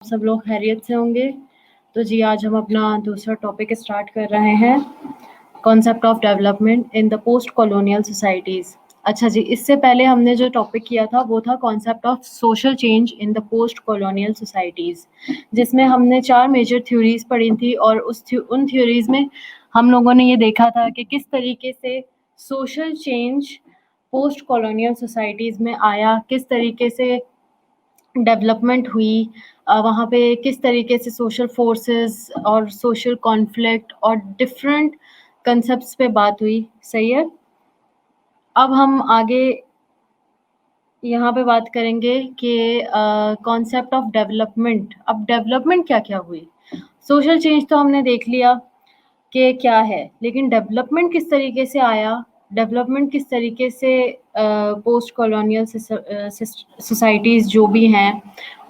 सब लोग खैरियत से होंगे। तो जी आज हम अपना दूसरा टॉपिक स्टार्ट कर रहे हैं, concept of development in the post colonial societies. अच्छा जी, इससे पहले हमने जो टॉपिक किया था वो था concept of social change in the post colonial societies, जिसमें हमने 4 मेजर थ्योरीज पढ़ी थी और उन थ्योरीज में हम लोगों ने ये देखा था कि किस तरीके से social change post colonial societies में आया, किस तरीके से डेवलपमेंट हुई, वहाँ पे किस तरीके से सोशल फोर्सेस और सोशल कॉन्फ्लिक्ट और डिफरेंट कंसेप्ट्स पे बात हुई। सही है। अब हम आगे यहाँ पे बात करेंगे कि कॉन्सेप्ट ऑफ डेवलपमेंट। अब डेवलपमेंट क्या क्या हुई। सोशल चेंज तो हमने देख लिया कि क्या है, लेकिन डेवलपमेंट किस तरीके से आया, डेवलपमेंट किस तरीके से पोस्ट कॉलोनियल सोसाइटीज़ जो भी हैं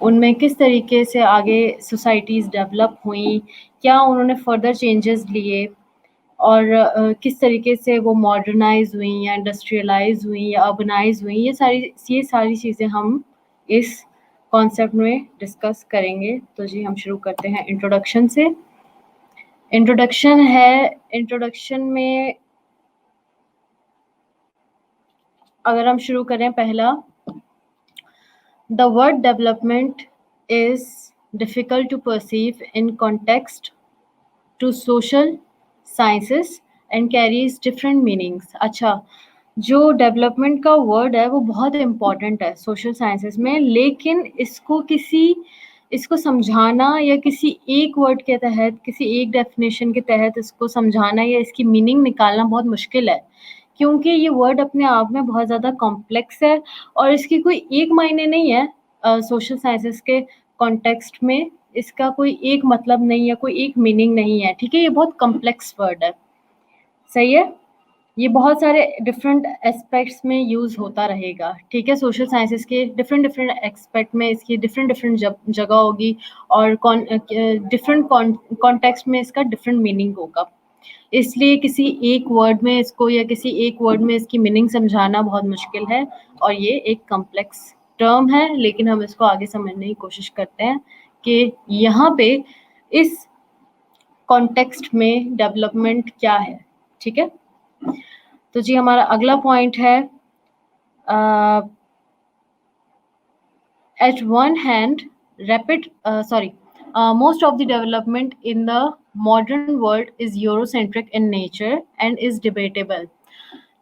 उनमें किस तरीके से आगे सोसाइटीज़ डेवलप हुई, क्या उन्होंने फर्दर चेंजेस लिए और किस तरीके से वो मॉडर्नाइज हुई या इंडस्ट्रियलाइज हुई या अर्बनाइज हुई, ये सारी चीज़ें हम इस कॉन्सेप्ट में डिस्कस करेंगे। तो जी हम शुरू करते हैं इंट्रोडक्शन से। इंट्रोडक्शन में अगर हम शुरू करें, पहला, the word development is difficult to perceive in context to social sciences and carries different meanings. अच्छा, जो डेवलपमेंट का वर्ड है वो बहुत इम्पॉर्टेंट है सोशल साइंसेस में, लेकिन इसको समझाना या किसी एक वर्ड के तहत, किसी एक डेफिनेशन के तहत इसको समझाना या इसकी मीनिंग निकालना बहुत मुश्किल है, क्योंकि ये वर्ड अपने आप में बहुत ज़्यादा कॉम्प्लेक्स है और इसकी कोई एक मायने नहीं है। सोशल साइंसेस के कॉन्टेक्स्ट में इसका कोई एक मतलब नहीं है, कोई एक मीनिंग नहीं है। ठीक है, ये बहुत कॉम्प्लेक्स वर्ड है। सही है, ये बहुत सारे डिफरेंट एस्पेक्ट्स में यूज़ होता रहेगा। ठीक है, सोशल साइंसेस के डिफरेंट डिफरेंट एस्पेक्ट में इसकी डिफरेंट डिफरेंट जगह होगी और डिफरेंट कॉन्टेक्स्ट में इसका डिफरेंट मीनिंग होगा। इसलिए किसी एक वर्ड में इसको या किसी एक वर्ड में इसकी मीनिंग समझाना बहुत मुश्किल है और ये एक कॉम्प्लेक्स टर्म है, लेकिन हम इसको आगे समझने की कोशिश करते हैं कि यहाँ पे इस कॉन्टेक्स्ट में डेवलपमेंट क्या है। ठीक है, तो जी हमारा अगला पॉइंट है, at one hand most of the development in the modern world is eurocentric in nature and is debatable।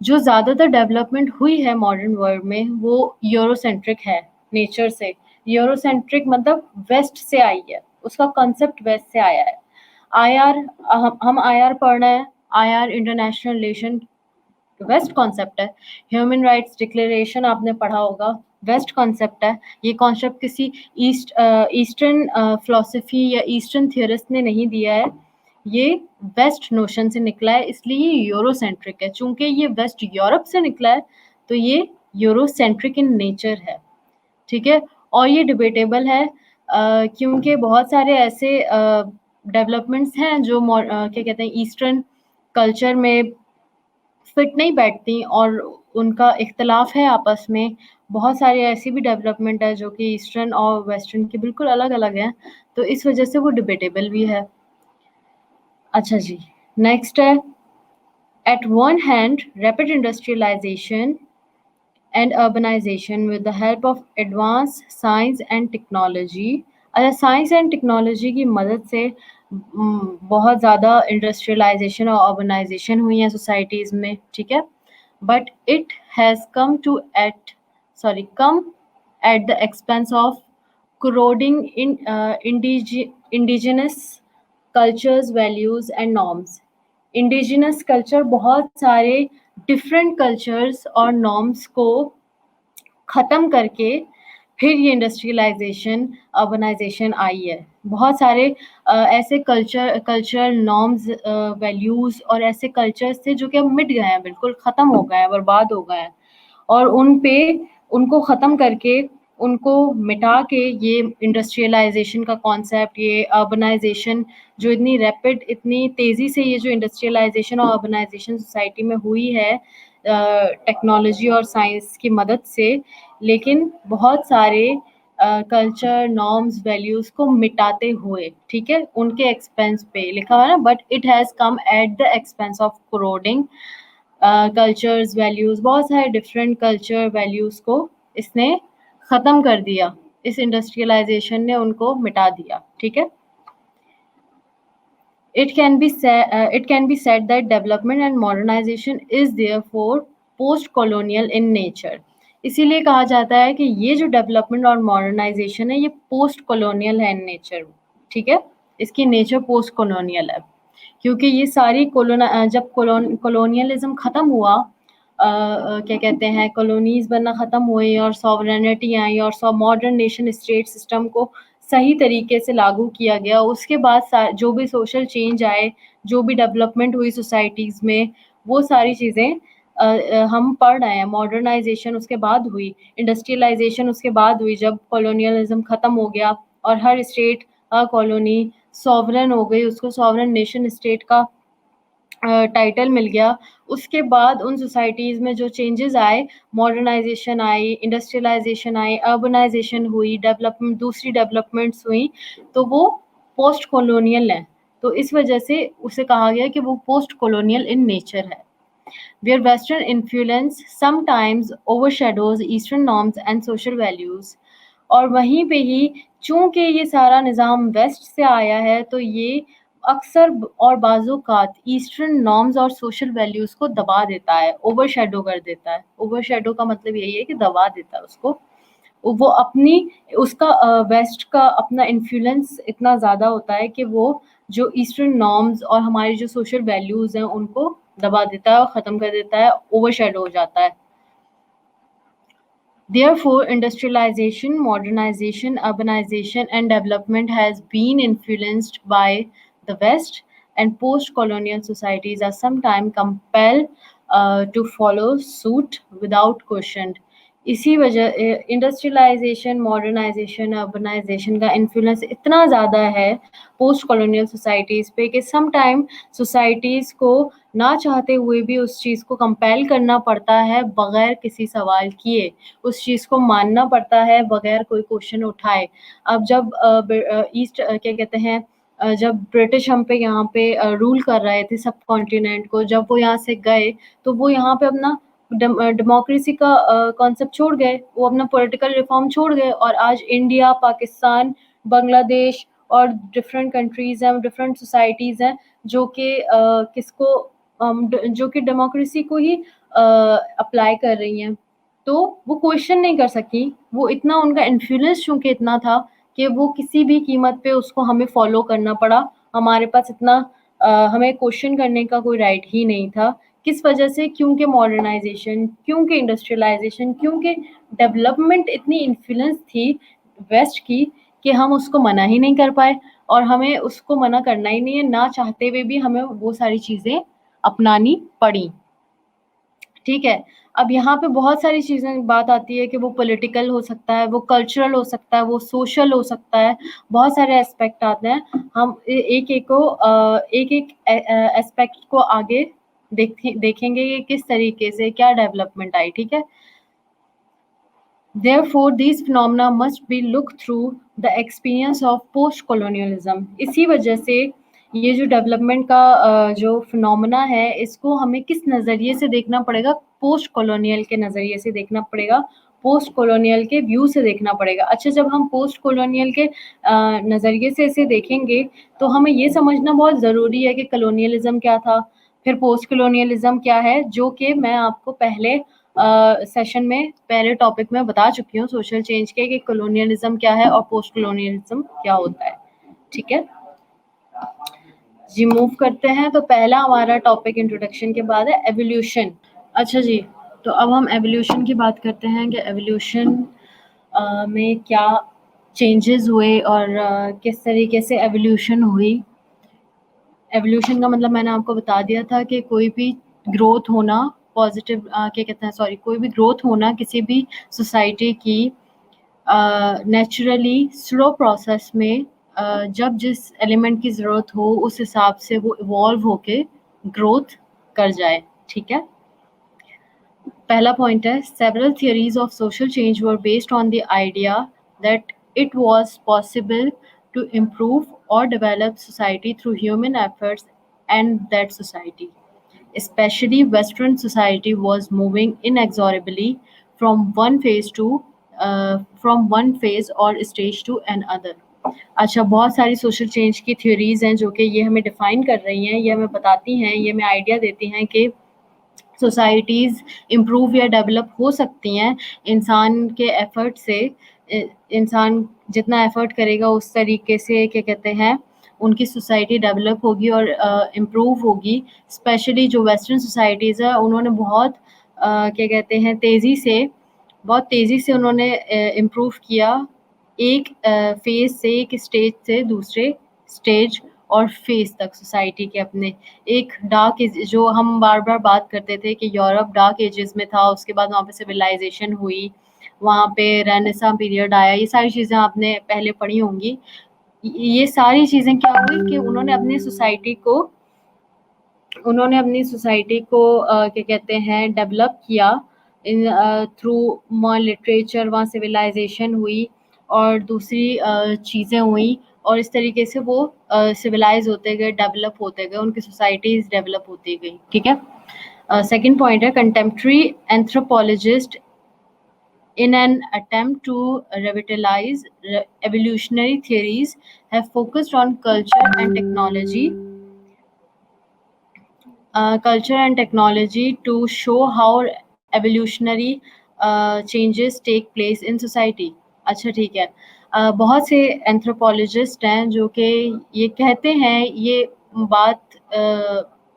जो ज़्यादातर डेवलपमेंट हुई है मॉडर्न वर्ल्ड में वो यूरोसेंट्रिक है नेचर से। यूरोसेंट्रिक मतलब वेस्ट से आई है, उसका कॉन्सेप्ट वेस्ट से आया है। आईआर, हम आईआर पढ़ रहे हैं। IR international relation west concept है। ह्यूमन राइट्स डिक्लेरेशन आपने पढ़ा होगा, वेस्ट कॉन्सेप्ट है। ये कॉन्सेप्ट किसी ईस्टर्न फिलोसफी या ईस्टर्न थियरिस्ट ने नहीं दिया है, ये वेस्ट नोशन से निकला है, इसलिए ये यूरोसेंट्रिक है। चूंकि ये वेस्ट यूरोप से निकला है तो ये यूरोसेंट्रिक इन नेचर है। ठीक है, और ये डिबेटेबल है क्योंकि बहुत सारे ऐसे डेवलपमेंट्स हैं जो क्या कहते हैं ईस्टर्न कल्चर में फिट नहीं बैठती और उनका इख्तलाफ है आपस में। बहुत सारी ऐसी भी डेवलपमेंट है जो कि ईस्टर्न और वेस्टर्न की बिल्कुल अलग अलग हैं, तो इस वजह से वो डिबेटेबल भी है। अच्छा जी, नेक्स्ट है, at one hand rapid industrialisation and urbanization with the help of advanced science and technology। अच्छा, साइंस एंड टेक्नोलॉजी की मदद से बहुत ज़्यादा इंडस्ट्रियलाइजेशन और अर्बनाइजेशन हुई है सोसाइटीज़ में। ठीक है, but it has come at the expense of corroding indigenous cultures, values and norms। Indigenous culture, बहुत सारे डिफरेंट कल्चर्स और नॉर्म्स को ख़त्म करके फिर ये इंडस्ट्रियलाइजेशन अर्बनाइजेशन आई है। बहुत सारे ऐसे कल्चरल नॉर्म्स, वैल्यूज़ और ऐसे कल्चर्स थे जो कि अब मिट गए हैं, बिल्कुल ख़त्म हो गए हैं, बर्बाद हो गए हैं, और उनको ख़त्म करके, उनको मिटा के ये इंडस्ट्रियलाइजेशन का कॉन्सेप्ट, ये अर्बनाइजेशन जो इतनी रैपिड, इतनी तेज़ी से ये जो इंडस्ट्रियलाइजेशन और अर्बनाइजेशन सोसाइटी में हुई है टेक्नोलॉजी और साइंस की मदद से, लेकिन बहुत सारे कल्चर, नॉर्म्स, वैल्यूज को मिटाते हुए, ठीक है, उनके एक्सपेंस पे लिखा हुआ है ना, but it has come at the expense of corroding cultures, values, बहुत सारे डिफरेंट कल्चर वैल्यूज को इसने खत्म कर दिया, इस इंडस्ट्रियलाइजेशन ने उनको मिटा दिया, ठीक है। It can be said that development and modernization is therefore post-colonial in nature. इसीलिए कहा जाता है कि ये जो डेवलपमेंट और मॉडर्नाइजेशन है ये पोस्ट कॉलोनियल है इन नेचर, ठीक है, इसकी नेचर पोस्ट कॉलोनियल है, क्योंकि ये सारी जब कॉलोनियलिज्म खत्म हुआ, क्या कहते हैं, कॉलोनीज बनना खत्म हुई और सॉवरेनिटी आई और मॉडर्न नेशन स्टेट सिस्टम को सही तरीके से लागू किया गया, उसके बाद जो भी सोशल चेंज आए, जो भी डेवलपमेंट हुई सोसाइटीज़ में, वो सारी चीज़ें हम पढ़ रहे हैं। मॉडर्नाइजेशन उसके बाद हुई, इंडस्ट्रियलाइजेशन उसके बाद हुई, जब कॉलोनियलिज्म ख़त्म हो गया और हर स्टेट, हर कॉलोनी सॉवरन हो गई, उसको सॉवरन नेशन स्टेट का टाइटल मिल गया। उसके बाद उन सोसाइटीज़ में जो चेंजेस आए, मॉडर्नाइजेशन आई, इंडस्ट्रियलाइजेशन आई, अर्बनाइजेशन हुई, डेवलपमेंट, दूसरी डेवलपमेंट्स हुई, तो वो पोस्ट कॉलोनियल है। तो इस वजह से उसे कहा गया कि वो पोस्ट कॉलोनियल इन नेचर है। Where Western influence sometimes overshadows Eastern norms and social values. और वहीं पे ही चूंकि ये सारा निज़ाम वेस्ट से आया है, तो ये अक्सर और बाज़ात ईस्टर्न नॉर्म्स और सोशल वैल्यूज़ को दबा देता है, ओवरशैडो कर देता है। ओवरशैडो का मतलब यही है कि दबा देता है उसको। वो अपनी उसका वेस्ट का अपना इन्फ्लुएंस इतना ज़्यादा होता है कि वो जो ईस्टर्न नॉर्म्स और हमारी जो सोशल वैल्यूज़ हैं उनको दबा देता है और ख़त्म कर देता है, ओवरशैडो हो जाता है। Therefore, industrialization, modernization, urbanization, and development has been influenced by the West, and post-colonial societies are sometimes compelled to follow suit without question. इसी वजह इंडस्ट्रियलाइजेशन, मॉडर्नाइजेशन, अर्बनाइजेशन का इन्फ्लुएंस इतना ज़्यादा है पोस्ट कॉलोनियल सोसाइटीज़ पे कि सम टाइम सोसाइटीज़ को ना चाहते हुए भी उस चीज़ को कंपेल करना पड़ता है बगैर किसी सवाल किए, उस चीज़ को मानना पड़ता है बगैर कोई क्वेश्चन उठाए। अब जब ईस्ट क्या कहते हैं, जब ब्रिटिश हम पे यहाँ पे रूल कर रहे थे सब कॉन्टिनेंट को, जब वो यहाँ से गए तो वो यहाँ पे अपना डेमोक्रेसी का कॉन्सेप्ट छोड़ गए, वो अपना पॉलिटिकल रिफॉर्म छोड़ गए, और आज इंडिया, पाकिस्तान, बांग्लादेश और डिफरेंट कंट्रीज़ हैं, डिफरेंट सोसाइटीज़ हैं जो कि किसको जो कि डेमोक्रेसी को ही अप्लाई कर रही हैं। तो वो क्वेश्चन नहीं कर सकी, वो इतना उनका इन्फ्लुएंस चूँकि इतना था कि वो किसी भी कीमत पे उसको हमें फ़ॉलो करना पड़ा। हमारे पास इतना हमें क्वेश्चन करने का कोई राइट ही नहीं था। किस वजह से? क्योंकि मॉडर्नाइजेशन, क्योंकि इंडस्ट्रियलाइजेशन, क्योंकि डेवलपमेंट इतनी इन्फ्लुएंस थी वेस्ट की कि हम उसको मना ही नहीं कर पाए, और हमें उसको मना करना ही नहीं है, ना चाहते हुए भी हमें वो सारी चीज़ें अपनानी पड़ी। ठीक है, अब यहाँ पे बहुत सारी चीज़ें बात आती है कि वो पॉलिटिकल हो सकता है, वो कल्चरल हो सकता है, वो सोशल हो सकता है, बहुत सारे एस्पेक्ट आते हैं। हम एक-एक को एक-एक एस्पेक्ट को आगे देखेंगे कि किस तरीके से क्या डेवलपमेंट आई, ठीक है? Therefore, these phenomena must be looked through the experience of post-colonialism. इसी वजह से ये जो डेवलपमेंट का जो फिनोमेना है, इसको हमें किस नज़रिए से देखना पड़ेगा? पोस्ट कॉलोनियल के नज़रिए से देखना पड़ेगा, पोस्ट कॉलोनियल के व्यू से देखना पड़ेगा। अच्छा, जब हम पोस्ट कॉलोनियल के नज़रिए से इसे देखेंगे, तो हमें ये समझना बहुत ज़रूरी है कि कॉलोनियलिज़म क्या था, फिर पोस्ट कॉलोनियलिज़म क्या है, जो कि मैं आपको पहले सेशन में, पहले टॉपिक में बता चुकी हूँ सोशल चेंज के, कि कॉलोनियलिज़म क्या है और पोस्ट कॉलोनियलिज़म क्या होता है, ठीक है? जी, मूव करते हैं। तो पहला हमारा टॉपिक इंट्रोडक्शन के बाद है एवोल्यूशन। अच्छा जी, तो अब हम एवोल्यूशन की बात करते हैं कि एवोल्यूशन में क्या चेंजेस हुए और किस तरीके से एवोल्यूशन हुई। एवोल्यूशन का मतलब मैंने आपको बता दिया था कि कोई भी ग्रोथ होना, पॉजिटिव क्या कहते हैं, सॉरी, कोई भी ग्रोथ होना किसी भी सोसाइटी की नेचुरली स्लो प्रोसेस में, जब जिस एलिमेंट की ज़रूरत हो उस हिसाब से वो इवॉल्व होके ग्रोथ कर जाए, ठीक है? पहला पॉइंट है, several theories of social change were based on the idea that it was possible to improve or develop society through human efforts, and that society, especially Western society, was moving inexorably from one phase or stage to another. अच्छा, बहुत सारी social change की theories हैं जो कि ये हमें define कर रही हैं, ये हमें बताती हैं, ये हमें आइडिया देती हैं कि सोसाइटीज़ इम्प्रूव या डेवलप हो सकती हैं इंसान के एफर्ट से। इंसान जितना एफर्ट करेगा उस तरीके से क्या कहते हैं उनकी सोसाइटी डेवलप होगी और इम्प्रूव होगी। स्पेशली जो वेस्टर्न सोसाइटीज़ है उन्होंने क्या कहते हैं बहुत तेज़ी से उन्होंने इम्प्रूव किया, एक फेज़ से, एक स्टेज से दूसरे स्टेज और फेज़ तक सोसाइटी के अपने। एक डार्क एज जो हम बार-बार बात करते थे कि यूरोप डार्क एजेस में था, उसके बाद वहाँ पे सिविलाइज़ेशन हुई, वहाँ पे रेनेसां पीरियड आया, ये सारी चीज़ें आपने पहले पढ़ी होंगी। ये सारी चीज़ें क्या हुई कि उन्होंने अपनी सोसाइटी को क्या कहते हैं डेवलप किया इन थ्रू वहाँ लिटरेचर, वहाँ सिविलाइजेशन हुई और दूसरी चीज़ें हुई और इस तरीके से वो सिविलाइज होते गए, डेवलप होते गए, उनकी सोसाइटीज़ डेवलप होती गई। ठीक है। सेकंड पॉइंट है contemporary anthropologist in an attempt to revitalize evolutionary theories have focused on culture and technology to show how evolutionary changes take place in society। अच्छा, ठीक है। बहुत से एंथ्रोपोलॉजिस्ट हैं जो कि ये कहते हैं, ये बात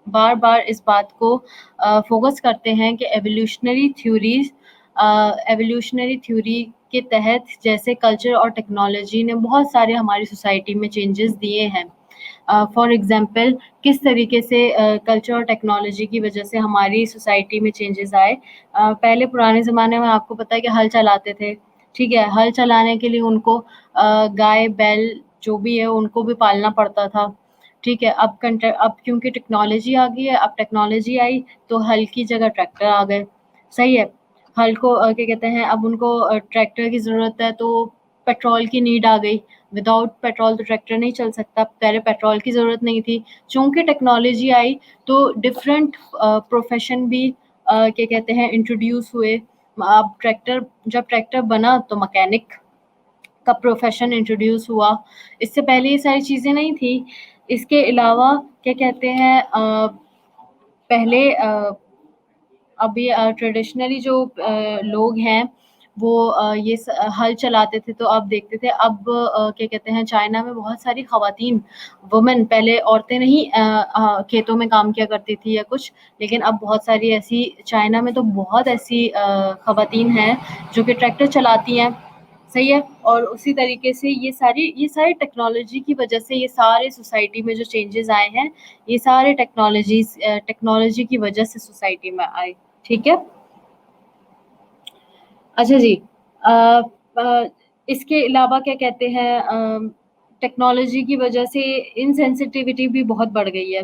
बार-बार इस बात को फोकस करते हैं कि एवोल्यूशनरी थ्योरी के तहत जैसे कल्चर और टेक्नोलॉजी ने बहुत सारे हमारी सोसाइटी में चेंजेस दिए हैं। फॉर एग्ज़ाम्पल किस तरीके से कल्चर और टेक्नोलॉजी की वजह से हमारी सोसाइटी में चेंजेस आए। पहले पुराने ज़माने में आपको पता है कि हल चलाते थे, ठीक है? हल चलाने के लिए उनको गाय, बैल जो भी है उनको भी पालना पड़ता था, ठीक है? अब क्योंकि टेक्नोलॉजी आ गई है, अब टेक्नोलॉजी आई तो हल की जगह ट्रैक्टर आ गए, सही है? हल को क्या कहते हैं अब उनको ट्रैक्टर की ज़रूरत है तो पेट्रोल की नीड आ गई। विदाउट पेट्रोल तो ट्रैक्टर नहीं चल सकता, पहले पेट्रोल की ज़रूरत नहीं थी। चूँकि टेक्नोलॉजी आई तो डिफरेंट प्रोफ़ेशन भी क्या कहते हैं इंट्रोड्यूस हुए। अब जब ट्रैक्टर बना तो मैकेनिक का प्रोफ़ेशन इंट्रोड्यूस हुआ। इससे पहले ये सारी चीज़ें नहीं थी। इसके अलावा क्या कहते हैं पहले अभी ट्रेडिशनली जो लोग हैं वो ये हल चलाते थे तो अब देखते थे अब क्या कहते हैं चाइना में बहुत सारी ख़वातीन वुमेन, पहले औरतें नहीं खेतों में काम किया करती थी या कुछ, लेकिन अब बहुत सारी ऐसी चाइना में तो बहुत ऐसी ख़वातीन हैं जो कि ट्रैक्टर चलाती हैं, सही है। और उसी तरीके से ये सारी टेक्नोलॉजी की वजह से ये सारे सोसाइटी में जो चेंजेस आए हैं ये सारे टेक्नोलॉजी की वजह से सोसाइटी में आए। ठीक है। अच्छा जी। अ, अ, इसके अलावा क्या कहते हैं टेक्नोलॉजी की वजह से इनसेंसिटिविटी भी बहुत बढ़ गई है,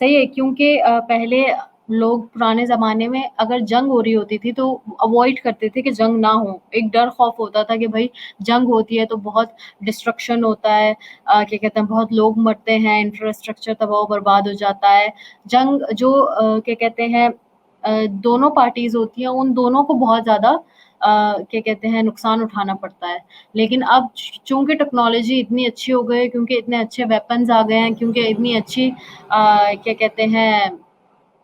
सही है। क्योंकि पहले लोग पुराने ज़माने में अगर जंग हो रही होती थी तो अवॉइड करते थे कि जंग ना हो। एक डर खौफ होता था कि भई जंग होती है तो बहुत डिस्ट्रक्शन होता है, क्या कहते हैं बहुत लोग मरते हैं, इंफ्रास्ट्रक्चर तबाह-बर्बाद हो जाता है। जंग जो क्या कहते हैं दोनों पार्टीज़ होती हैं उन दोनों को बहुत ज़्यादा क्या कहते हैं नुकसान उठाना पड़ता है। लेकिन अब चूँकि टेक्नोलॉजी इतनी अच्छी हो गई है, क्योंकि इतने अच्छे वेपन्स आ गए हैं, क्योंकि इतनी अच्छी क्या कहते हैं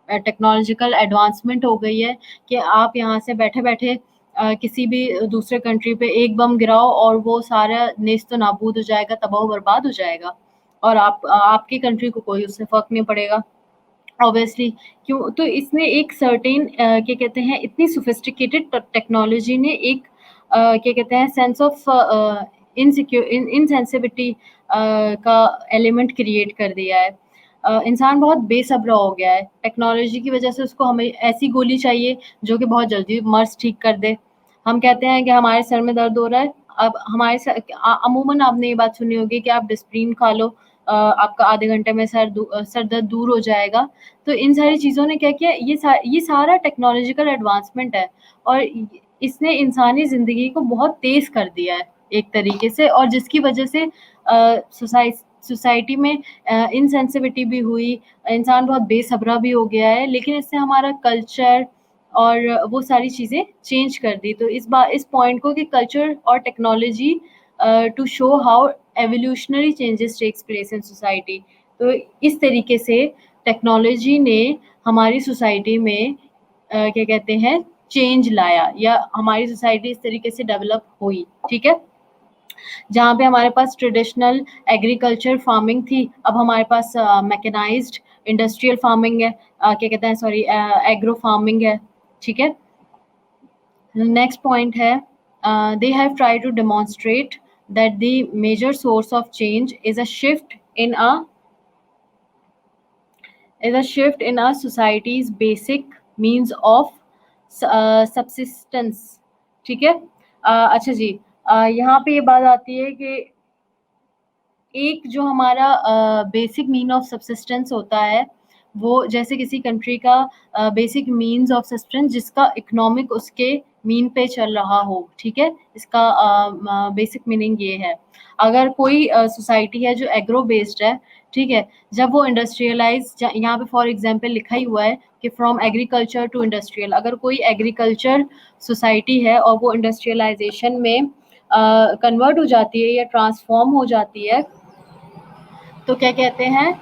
टेक्नोलॉजिकल एडवांसमेंट हो गई है कि आप यहाँ से बैठे-बैठे किसी भी दूसरे कंट्री पे एक बम गिराओ और वो सारा नेस्तनाबूद हो जाएगा, तबाह-बर्बाद हो जाएगा और आपकी कंट्री को कोई उससे फ़र्क नहीं पड़ेगा। ऑब्वियसली क्यों तो इसने एक सर्टेन क्या कहते हैं इतनी सोफिस्टिकेटेड टेक्नोलॉजी ने एक क्या कहते हैं सेंस ऑफ इनसेंसिटिविटी का एलिमेंट क्रिएट कर दिया है। इंसान बहुत बेसब्र हो गया है टेक्नोलॉजी की वजह से। उसको हमें ऐसी गोली चाहिए जो कि बहुत जल्दी मर्ज़ ठीक कर दे। हम कहते हैं कि हमारे सर में दर्द हो रहा है, अब अमूमन आपने ये बात सुनी होगी कि आप डिस्प्रिन खा लो, आपका आधे घंटे में सर दर्द दूर हो जाएगा। तो इन सारी चीज़ों ने क्या किया, ये सारा टेक्नोलॉजिकल एडवांसमेंट है और इसने इंसानी ज़िंदगी को बहुत तेज़ कर दिया है एक तरीके से, और जिसकी वजह से सोसाइटी में इनसेंसिटिविटी भी हुई, इंसान बहुत बेसब्रा भी हो गया है, लेकिन इससे हमारा कल्चर और वो सारी चीज़ें चेंज कर दी। तो इस पॉइंट को कि कल्चर और technology to show how evolutionary changes takes place in society. तो इस तरीके से टेक्नोलॉजी ने हमारी सोसाइटी में क्या कहते हैं चेंज लाया, या हमारी सोसाइटी इस तरीके से डेवलप हुई। ठीक है, जहाँ पे हमारे पास ट्रेडिशनल एग्रीकल्चर फार्मिंग थी, अब हमारे पास मैकेनाइज्ड इंडस्ट्रियल फार्मिंग है, क्या कहते हैं सॉरी एग्रो फार्मिंग है। ठीक है, नेक्स्ट पॉइंट है they have try to demonstrate that the major source of change is a shift in our society's basic means of subsistence। ठीक है, अच्छा जी, यहाँ पे ये बात आती है कि एक जो हमारा बेसिक मीन ऑफ सब्सिस्टेंस होता है, वो जैसे किसी कंट्री का बेसिक मीन्स ऑफ सब्सिस्टेंस जिसका इकोनॉमिक उसके मीन पे चल रहा हो। ठीक है, इसका बेसिक मीनिंग ये है। अगर कोई सोसाइटी है जो एग्रो बेस्ड है, ठीक है, जब वो इंडस्ट्रियलाइज, यहाँ पे फॉर एग्जांपल लिखा ही हुआ है कि फ्रॉम एग्रीकल्चर टू इंडस्ट्रियल, अगर कोई एग्रीकल्चर सोसाइटी है और वो इंडस्ट्रियलाइजेशन में कन्वर्ट हो जाती है या ट्रांसफॉर्म हो जाती है, तो क्या कहते हैं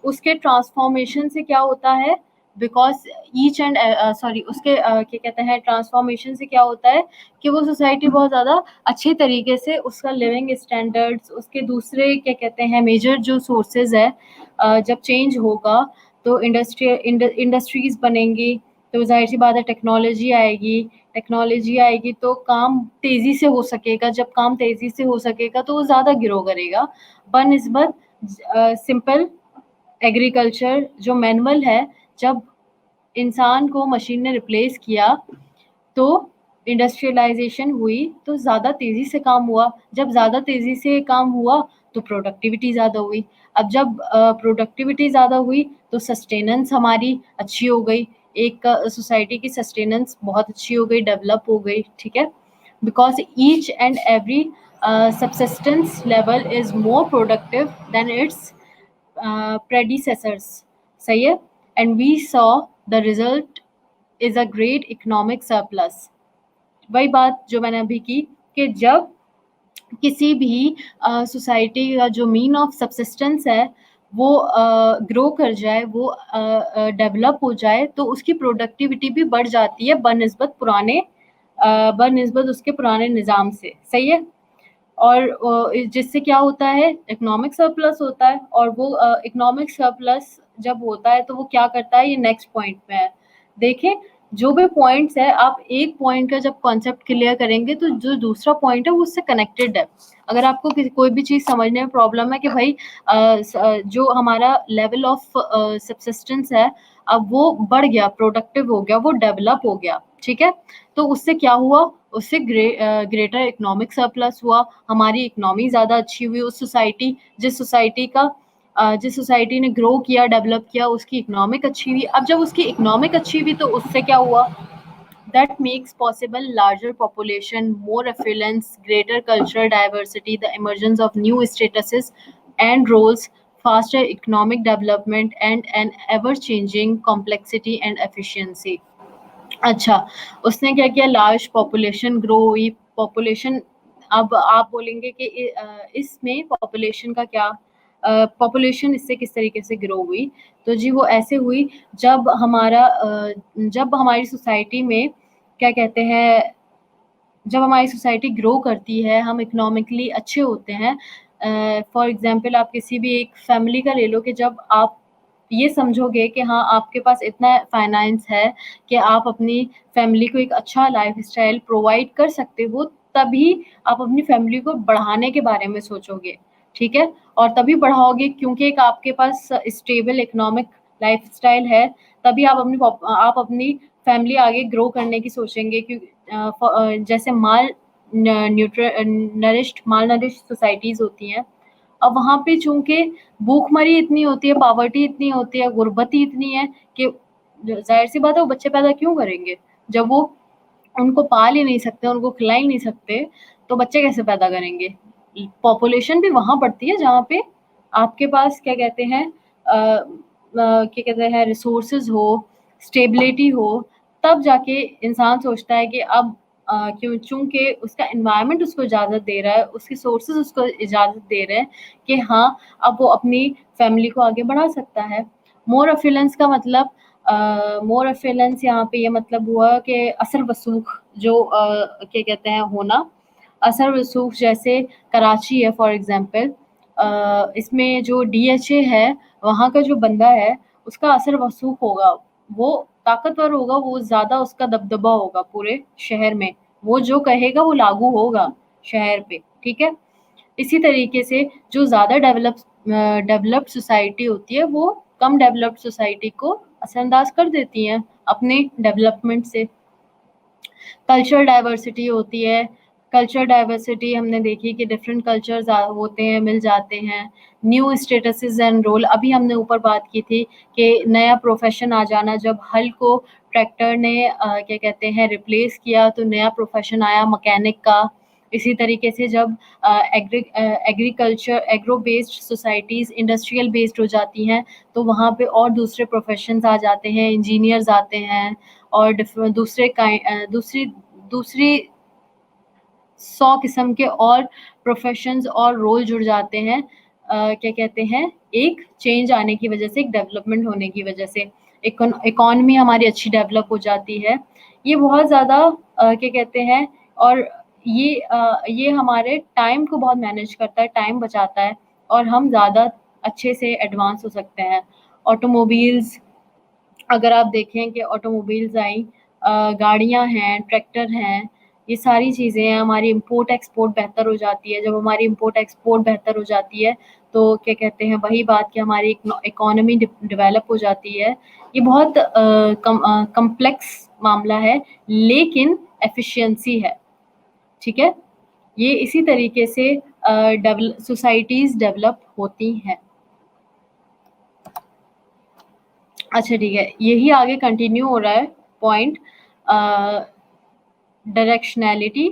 उसके ट्रांसफॉर्मेशन से क्या होता है, बिकॉज ईच एंड सॉरी उसके क्या कहते हैं ट्रांसफॉर्मेशन से क्या होता है कि वो सोसाइटी बहुत ज़्यादा अच्छे तरीके से उसका लिविंग स्टैंडर्ड्स, उसके दूसरे क्या कहते हैं मेजर जो सोर्सेज है, जब चेंज होगा तो इंडस्ट्रीज बनेंगी, तो जाहिर सी बात है टेक्नोलॉजी आएगी तो काम तेज़ी से हो सकेगा, जब काम तेज़ी से हो सकेगा तो वो ज़्यादा ग्रो करेगा बनिस्बत सिंपल एग्रीकल्चर जो मैनुअल है। जब इंसान को मशीन ने रिप्लेस किया तो इंडस्ट्रियलाइजेशन हुई, तो ज़्यादा तेज़ी से काम हुआ, जब ज़्यादा तेज़ी से काम हुआ तो प्रोडक्टिविटी ज़्यादा हुई, अब जब प्रोडक्टिविटी ज़्यादा हुई तो सस्टेनेंस हमारी अच्छी हो गई, एक सोसाइटी की सस्टेनेंस बहुत अच्छी हो गई, डेवलप हो गई। ठीक है, because each and every subsistence level is more productive than its predecessors। सही है, and we saw the result is a great economic surplus। वही बात जो मैंने अभी की कि जब किसी भी सोसाइटी का जो मीन ऑफ सब्सिस्टेंस है वो ग्रो कर जाए, वो डेवलप हो जाए, तो उसकी प्रोडक्टिविटी भी बढ़ जाती है बनिस्बत उसके पुराने निज़ाम से। सही है, और जिससे क्या होता है इकोनॉमिक सरप्लस होता है, और वो इकोनॉमिक सरप्लस जब होता है तो वो क्या करता है, ये नेक्स्ट पॉइंट में है। देखें, जो भी पॉइंट्स है, आप एक पॉइंट का जब कॉन्सेप्ट क्लियर करेंगे तो जो दूसरा पॉइंट है वो उससे कनेक्टेड है। अगर आपको कोई भी चीज़ समझने में प्रॉब्लम है कि भाई जो हमारा लेवल ऑफ सब्सिस्टेंस है अब वो बढ़ गया, प्रोडक्टिव हो गया, वो डेवलप हो गया, ठीक है, तो उससे क्या हुआ, उससे ग्रेटर इकोनॉमिक सरप्लस हुआ, हमारी इकोनॉमी ज़्यादा अच्छी हुई, उस सोसाइटी जिस सोसाइटी ने ग्रो किया, डेवलप किया, उसकी इकोनॉमिक अच्छी हुई। अब जब उसकी इकोनॉमिक अच्छी हुई तो उससे क्या हुआ, that makes possible larger population, more affluence, greater cultural diversity, the emergence of new statuses and roles, faster economic development, and an ever-changing complexity and efficiency। अच्छा, उसने क्या किया, लार्ज पॉपुलेशन ग्रो हुई, पॉपुलेशन, अब आप बोलेंगे कि इसमें पॉपुलेशन का क्या, पॉपुलेशन इससे किस तरीके से ग्रो हुई, तो जी वो ऐसे हुई जब हमारी सोसाइटी में क्या कहते हैं, जब हमारी सोसाइटी ग्रो करती है, हम इकोनॉमिकली अच्छे होते हैं। फॉर एग्जांपल आप किसी भी एक फैमिली का ले लो कि जब आप ये समझोगे कि हाँ आपके पास इतना फाइनेंस है कि आप अपनी फैमिली को एक अच्छा लाइफस्टाइल प्रोवाइड कर सकते हो, तभी आप अपनी फैमिली को बढ़ाने के बारे में सोचोगे। ठीक है, और तभी बढ़ाओगे क्योंकि एक आपके पास स्टेबल इकोनॉमिक लाइफस्टाइल है, तभी आप अपनी फैमिली आगे ग्रो करने की सोचेंगे। क्योंकि जैसे माल नरिश्ड सोसाइटीज़ होती हैं, अब वहाँ पे चूँकि भूखमरी इतनी होती है, पॉवर्टी इतनी होती है, गुर्बत ही इतनी है कि ज़ाहिर सी बात है वो बच्चे पैदा क्यों करेंगे, जब वो उनको पाल ही नहीं सकते, उनको खिला ही नहीं सकते, तो बच्चे कैसे पैदा करेंगे? पॉपुलेशन भी वहाँ बढ़ती है जहाँ पे आपके पास क्या कहते हैं क्या कहते हैं रिसोर्सेज़ हो, स्टेबिलिटी हो, तब जाके इंसान सोचता है कि अब क्यों चूँकि उसका एनवायरनमेंट उसको इजाज़त दे रहा है, उसके सोर्सेज़ उसको इजाज़त दे रहे हैं कि हाँ, अब वो अपनी फैमिली को आगे बढ़ा सकता है। मोर अफ़िलेंस का मतलब मोर अफ़िलेंस यहाँ पे ये मतलब हुआ कि असर वसूख जो क्या कहते हैं होना, असर वसूख जैसे कराची है फॉर एग्ज़ाम्पल, इसमें जो डीएचए है, वहाँ का जो बंदा है, उसका असर वसूख होगा, वो ताकतवर होगा, वो ज़्यादा उसका दबदबा होगा पूरे शहर में, वो जो कहेगा वो लागू होगा शहर पे, ठीक है? इसी तरीके से जो ज़्यादा डेवलप्ड सोसाइटी होती है, वो कम डेवलप्ड सोसाइटी को असरअंदाज कर देती हैं अपने डेवलपमेंट से। कल्चरल डाइवर्सिटी होती है, कल्चरल डाइवर्सिटी हमने देखी कि डिफरेंट कल्चर्स होते हैं, मिल जाते हैं। न्यू स्टेटसेस एंड रोल, अभी हमने ऊपर बात की थी कि नया प्रोफेशन आ जाना, जब हल को ट्रैक्टर ने क्या कहते हैं रिप्लेस किया, तो नया प्रोफेशन आया मैकेनिक का। इसी तरीके से जब agriculture agro based societies industrial based हो जाती हैं, तो वहाँ पे और दूसरे प्रोफेशंस आ जाते हैं, इंजीनियर्स आते हैं और दूसरी दूसरी 100 किस्म के और प्रोफेशंस और रोल जुड़ जाते हैं क्या कहते हैं एक चेंज आने की वजह से, एक डेवलपमेंट होने की वजह से इकॉनमी हमारी अच्छी डेवलप हो जाती है। ये बहुत ज़्यादा क्या कहते हैं और ये हमारे टाइम को बहुत मैनेज करता है, टाइम बचाता है और हम ज़्यादा अच्छे से एडवांस हो सकते हैं। ऑटोमोबाइल्स, अगर आप देखें कि ऑटोमोबाइल्स आई, गाड़ियाँ हैं, ट्रैक्टर हैं, ये सारी चीज़ें हैं, हमारी इम्पोर्ट एक्सपोर्ट बेहतर हो जाती है। जब हमारी इम्पोर्ट एक्सपोर्ट बेहतर हो जाती है, तो क्या कहते हैं वही बात कि हमारी इकोनॉमी डेवलप हो जाती है। ये बहुत कॉम्प्लेक्स मामला है, लेकिन एफिशिएंसी है, ठीक है? ये इसी तरीके से सोसाइटीज़ डेवलप होती हैं। अच्छा ठीक है, यही आगे कंटिन्यू हो रहा है point. Directionality,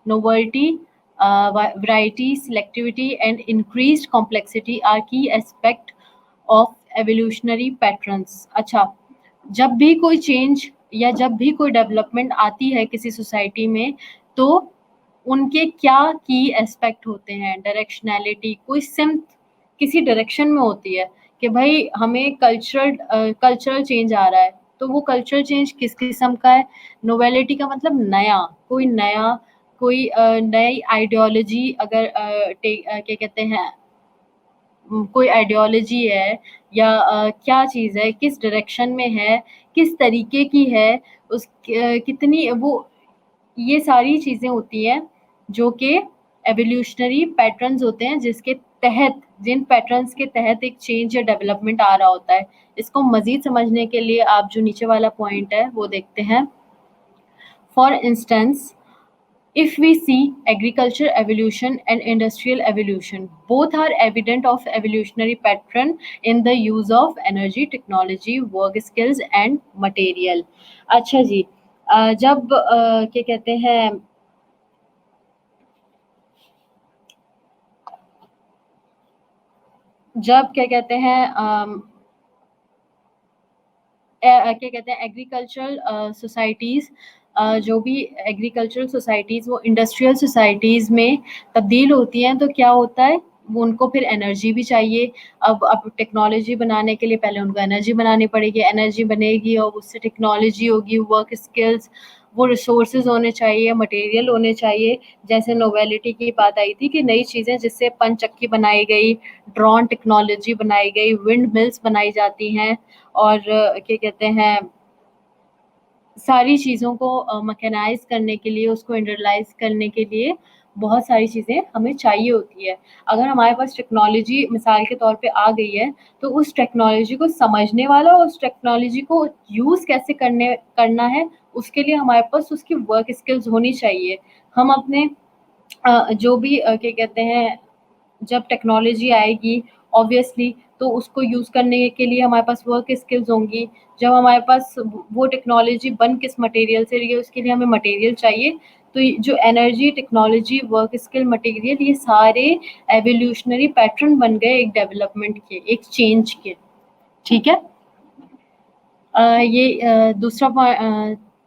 novelty, variety, selectivity and increased complexity are key aspect of evolutionary patterns। अच्छा, जब भी कोई चेंज या जब भी कोई डेवलपमेंट आती है किसी सोसाइटी में, तो उनके क्या की एस्पेक्ट होते हैं? डायरेक्शनैलिटी, कोई सिम्त किसी डायरेक्शन में होती है कि भाई हमें कल्चरल चेंज आ रहा है, तो वो कल्चरल चेंज किस किस्म का है? नोवेलिटी का मतलब नया, कोई नई आइडियोलॉजी अगर क्या कहते हैं कोई आइडियोलॉजी है या क्या चीज़ है, किस डायरेक्शन में है, किस तरीके की है, कितनी वो, ये सारी चीज़ें होती हैं जो कि एवोल्यूशनरी पैटर्न्स होते हैं, जिसके तहत, जिन पैटर्न्स के तहत एक चेंज या डेवलपमेंट आ रहा होता है। इसको मज़ीद समझने के लिए आप जो नीचे वाला पॉइंट है वो देखते हैं। For instance, if we see agriculture evolution and industrial evolution, both are evident of evolutionary pattern in the use of energy, technology, work skills and material। अच्छा जी, जब क्या कहते हैं जब क्या कहते हैं क्या कहते हैं एग्रीकल्चरल सोसाइटीज़, जो भी एग्रीकल्चरल सोसाइटीज़ वो इंडस्ट्रियल सोसाइटीज़ में तब्दील होती हैं, तो क्या होता है, वो उनको फिर एनर्जी भी चाहिए। अब टेक्नोलॉजी बनाने के लिए पहले उनको एनर्जी बनानी पड़ेगी, एनर्जी बनेगी और उससे टेक्नोलॉजी होगी, वर्क स्किल्स, वो रिसोर्सेज होने चाहिए, मटेरियल होने चाहिए। जैसे नोवेलिटी की बात आई थी कि नई चीज़ें, जिससे पनचक्की बनाई गई, ड्रोन टेक्नोलॉजी बनाई गई, विंड मिल्स बनाई जाती हैं और क्या कहते हैं सारी चीज़ों को मैकेनाइज़ करने के लिए, उसको इंडस्ट्रियलाइज़ करने के लिए बहुत सारी चीज़ें हमें चाहिए होती है। अगर हमारे पास टेक्नोलॉजी मिसाल के तौर पे आ गई है, तो उस टेक्नोलॉजी को समझने वाला और उस टेक्नोलॉजी को यूज़ कैसे करना है, उसके लिए हमारे पास उसकी वर्क स्किल्स होनी चाहिए। हम अपने जो भी क्या कहते हैं जब टेक्नोलॉजी आएगी ऑब्वियसली, तो उसको यूज़ करने के लिए हमारे पास वर्क स्किल्स होंगी। जब हमारे पास वो टेक्नोलॉजी बन किस मटेरियल से रही है, उसके लिए हमें मटेरियल चाहिए। तो ये जो energy, technology, work skill, material, ये सारे एवोल्यूशनरी पैटर्न बन गए एक डेवलपमेंट के, एक चेंज के। ठीक है? ये दूसरा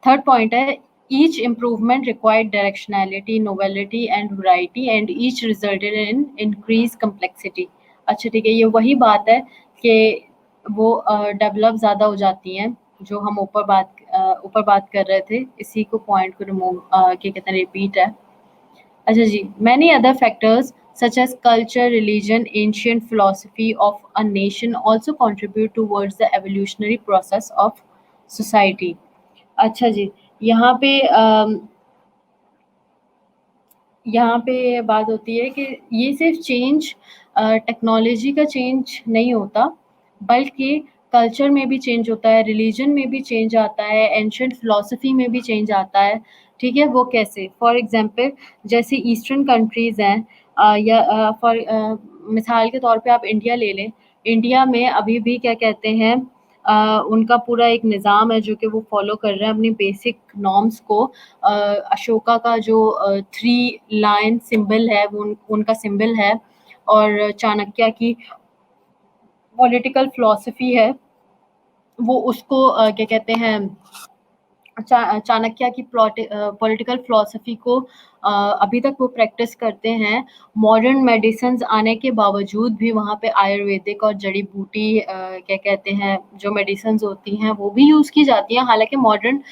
थर्ड पॉइंट है, each improvement required directionality, novelty and variety and each resulted in increase complexity. अच्छा ठीक है, ये वही बात है कि वो डेवलप ज़्यादा हो जाती हैं, जो हम ऊपर बात कर रहे थे, इसी को पॉइंट को रिमूव क्या कहते हैं, रिपीट है। अच्छा जी, many other factors such as culture, religion, ancient philosophy of a nation also contribute towards the evolutionary process of society. अच्छा जी, यहाँ पे यहाँ पे बात होती है कि ये सिर्फ चेंज टेक्नोलॉजी का चेंज नहीं होता, बल्कि कल्चर में भी चेंज होता है, रिलीजन में भी चेंज आता है, एंशिएंट फिलॉसफी में भी चेंज आता है। ठीक है? वो कैसे? फॉर एग्जांपल, जैसे ईस्टर्न कंट्रीज़ हैं, या मिसाल के तौर पे आप इंडिया ले लें। इंडिया में अभी भी क्या कहते हैं, उनका पूरा एक निज़ाम है जो कि वो फ़ॉलो कर रहे हैं अपनी बेसिक नॉर्म्स को। अशोका का जो थ्री लाइन सिंबल है, वो उनका सिंबल है, और चाणक्य की पॉलिटिकल फिलॉसफी है, वो उसको क्या कहते हैं, चाणक्य की पॉलिटिकल फिलॉसफी को अभी तक वो प्रैक्टिस करते हैं। मॉडर्न मेडिसिन्स आने के बावजूद भी वहाँ पे आयुर्वेदिक और जड़ी बूटी क्या कहते हैं, जो मेडिसिन्स होती हैं वो भी यूज़ की जाती हैं। हालाँकि मॉडर्न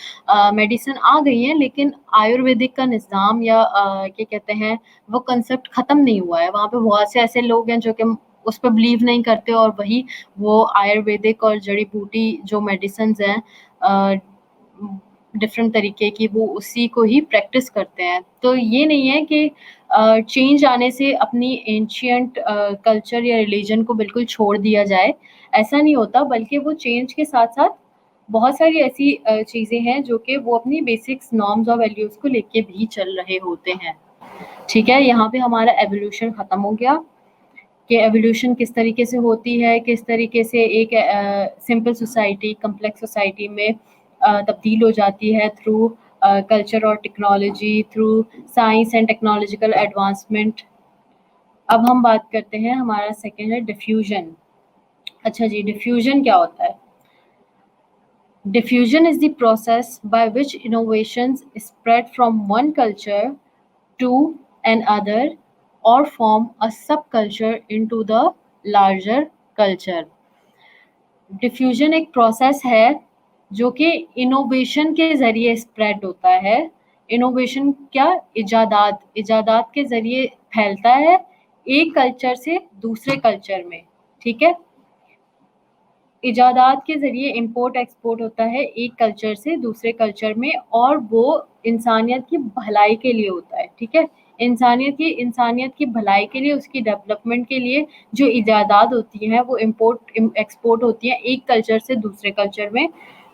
मेडिसिन आ गई हैं, लेकिन आयुर्वेदिक का निज़ाम या क्या कहते हैं, वो कंसेप्ट ख़त्म नहीं हुआ है। वहाँ पे बहुत से ऐसे लोग हैं जो कि उस पे बिलीव नहीं करते, और वही वो आयुर्वेदिक और जड़ी बूटी जो मेडिसिन्स हैं डिफरेंट तरीके की, वो उसी को ही प्रैक्टिस करते हैं। तो ये नहीं है कि चेंज आने से अपनी एंशिएंट कल्चर या रिलीजन को बिल्कुल छोड़ दिया जाए, ऐसा नहीं होता, बल्कि वो चेंज के साथ-साथ बहुत सारी ऐसी चीज़ें हैं जो कि वो अपनी बेसिक्स, नॉर्म्स और वैल्यूज़ को लेके भी चल रहे होते हैं। ठीक है? यहाँ पे हमारा एवोल्यूशन खत्म हो गया कि एवोल्यूशन किस तरीके से होती है, किस तरीके से एक सिंपल सोसाइटी कॉम्प्लेक्स सोसाइटी में तब्दील हो जाती है थ्रू कल्चर और technology, through science and technological advancement. अब हम बात करते हैं, हमारा सेकंड है डिफ्यूजन। अच्छा जी, डिफ्यूजन क्या होता है? Diffusion is the process by which innovations spread from one culture to another or form a subculture into the larger culture. Diffusion एक प्रोसेस है जो कि इनोवेशन के ज़रिए स्प्रेड होता है। इनोवेशन क्या? इजादात के ज़रिए फैलता है एक कल्चर से दूसरे कल्चर में। ठीक है? इजादात के ज़रिए इम्पोर्ट एक्सपोर्ट होता है एक कल्चर से दूसरे कल्चर में, और वो इंसानियत की भलाई के लिए होता है। ठीक है? इंसानियत की भलाई के लिए, उसकी डेवलपमेंट के लिए जो इजादात होती हैं वो इम्पोर्ट एक्सपोर्ट होती हैं एक कल्चर से दूसरे कल्चर में,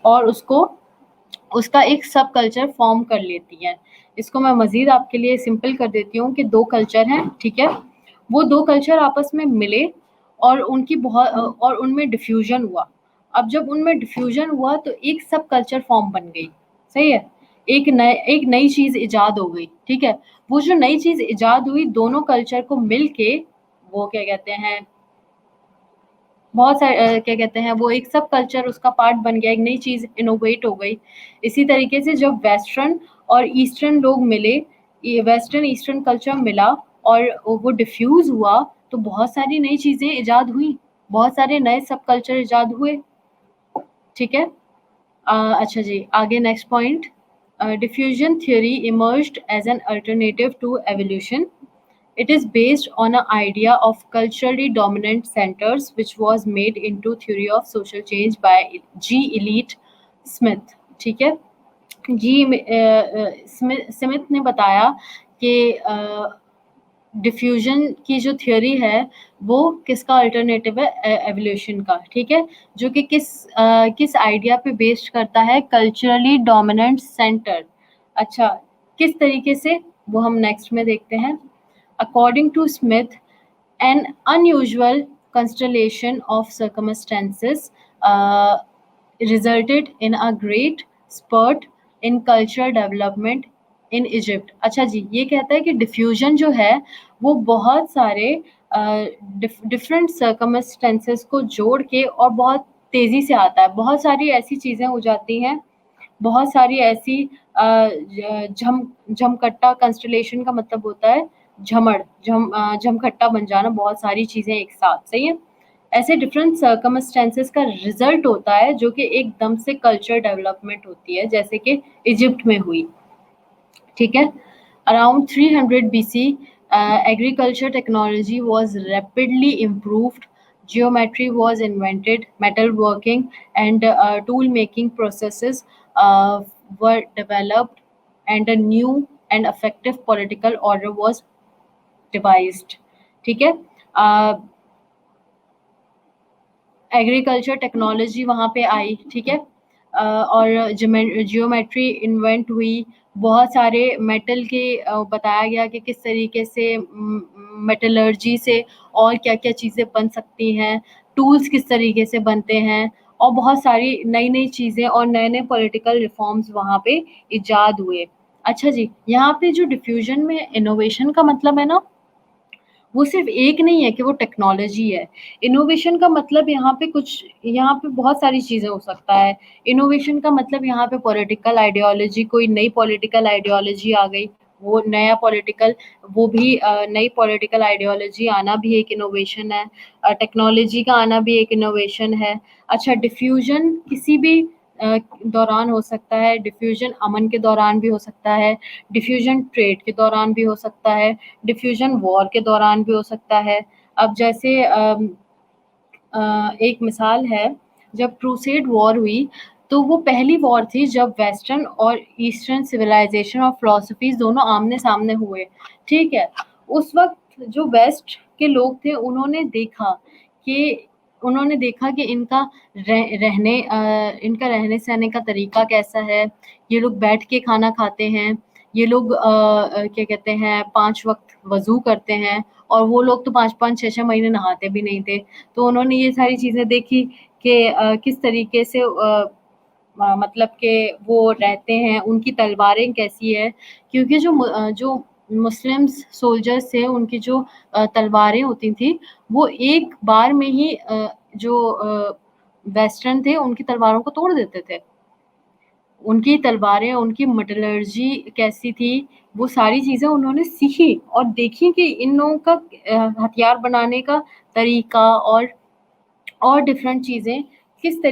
और उसका एक सब कल्चर फॉर्म कर लेती हैं। इसको मैं मज़ीद आपके लिए सिंपल कर देती हूँ कि 2 कल्चर हैं, ठीक है? वो 2 कल्चर आपस में मिले और और उनमें डिफ्यूज़न हुआ। अब जब उनमें डिफ्यूज़न हुआ तो एक सब कल्चर फॉर्म बन गई, सही है? एक नई चीज़ इजाद हो गई, ठीक है? वो जो नई चीज़ इजाद हुई, दोनों कल्चर को मिल के वो क्या कहते हैं, क्या कहते हैं, वो एक सब कल्चर उसका पार्ट बन गया, एक नई चीज़ इनोवेट हो गई। इसी तरीके से जब वेस्टर्न और ईस्टर्न लोग मिले, ये वेस्टर्न ईस्टर्न कल्चर मिला और वो डिफ्यूज़ हुआ, तो बहुत सारी नई चीज़ें इजाद हुई, बहुत सारे नए सब कल्चर इजाद हुए। ठीक है? अच्छा जी, आगे next point, diffusion theory emerged as an alternative to evolution. It is based on an idea of culturally dominant centers, which was made into theory of social change by G. Elliot Smith. ठीक है? Smith ने बताया कि diffusion की जो theory है वो किसका अल्टरनेटिव है, एवोल्यूशन का। ठीक है? जो कि किस आइडिया पे बेस्ड करता है, कल्चरली डोमिनेंट सेंटर। अच्छा, किस तरीके से, वो हम नेक्स्ट में देखते हैं। According to Smith, an unusual constellation of circumstances uh, resulted in a great spurt in cultural development in Egypt। अच्छा जी, ये कहता है कि डिफ्यूजन जो है वो बहुत सारे डिफरेंट सर्कमस्टेंसेस को जोड़ के और बहुत तेजी से आता है। बहुत सारी ऐसी चीजें हो जाती हैं, बहुत सारी ऐसी झमकट्टा, कंस्टलेशन का मतलब होता है झमकट्टा बन जाना, बहुत सारी चीजें एक साथ, सही है। ऐसे डिफरेंट सर्कमस्टेंसेस का रिजल्ट होता है जो कि एकदम से कल्चर डेवलपमेंट होती है, जैसे कि इजिप्ट में हुई। ठीक है। Around 300 BC, agriculture technology was rapidly improved. Geometry was invented, metalworking and tool making processes were developed, and a new and effective political order was devised। ठीक है। एग्रीकल्चर टेक्नोलॉजी वहाँ पे आई, ठीक है। और जियोमेट्री इन्वेंट हुई, बहुत सारे मेटल के बताया गया कि किस तरीके से मेटलर्जी से और क्या क्या चीज़ें बन सकती हैं, टूल्स किस तरीके से बनते हैं, और बहुत सारी नई नई चीज़ें और नए नए पॉलिटिकल रिफॉर्म्स वहाँ पे इजाद हुए। अच्छा जी, यहाँ पे जो डिफ्यूजन में इनोवेशन का मतलब है ना, वो सिर्फ एक नहीं है कि वो टेक्नोलॉजी है। इनोवेशन का मतलब यहाँ पे बहुत सारी चीज़ें हो सकता है। इनोवेशन का मतलब यहाँ पे पॉलिटिकल आइडियोलॉजी, कोई नई पॉलिटिकल आइडियोलॉजी आ गई, वो नया पॉलिटिकल वो भी नई पॉलिटिकल आइडियोलॉजी आना भी एक इनोवेशन है। टेक्नोलॉजी का आना भी एक इनोवेशन है। अच्छा, डिफ्यूजन किसी भी दौरान हो सकता है, डिफ्यूजन अमन के दौरान भी हो सकता है, डिफ्यूजन ट्रेड के दौरान भी हो सकता है, डिफ्यूजन वॉर के दौरान भी हो सकता है। अब जैसे एक मिसाल है, जब क्रूसेड वॉर हुई तो वो पहली वॉर थी जब वेस्टर्न और ईस्टर्न सिविलाइजेशन और फिलोसफीज दोनों आमने सामने हुए। ठीक है। उस वक्त जो वेस्ट के लोग थे कि उन्होंने देखा कि इनका रहने सहने का तरीका कैसा है। ये लोग बैठ के खाना खाते हैं, ये लोग क्या कहते हैं, 5 वक़्त वज़ू करते हैं, और वो लोग तो 5-5 6-6 महीने नहाते भी नहीं थे। तो उन्होंने ये सारी चीज़ें देखी कि किस तरीके से मतलब कि वो रहते हैं, उनकी तलवारें कैसी है, क्योंकि जो मुस्लिम्स सोल्जर्स थे, उनकी जो तलवारें होती थी, वो एक बार में ही जो वेस्टर्न थे, उनकी तलवारों को तोड़ देते थे। उनकी तलवारें, उनकी मेटलर्जी कैसी थी, वो सारी चीज़ें उन्होंने सीखी और देखी कि इन लोगों का हथियार बनाने का तरीका और डिफरेंट चीज़ें, किस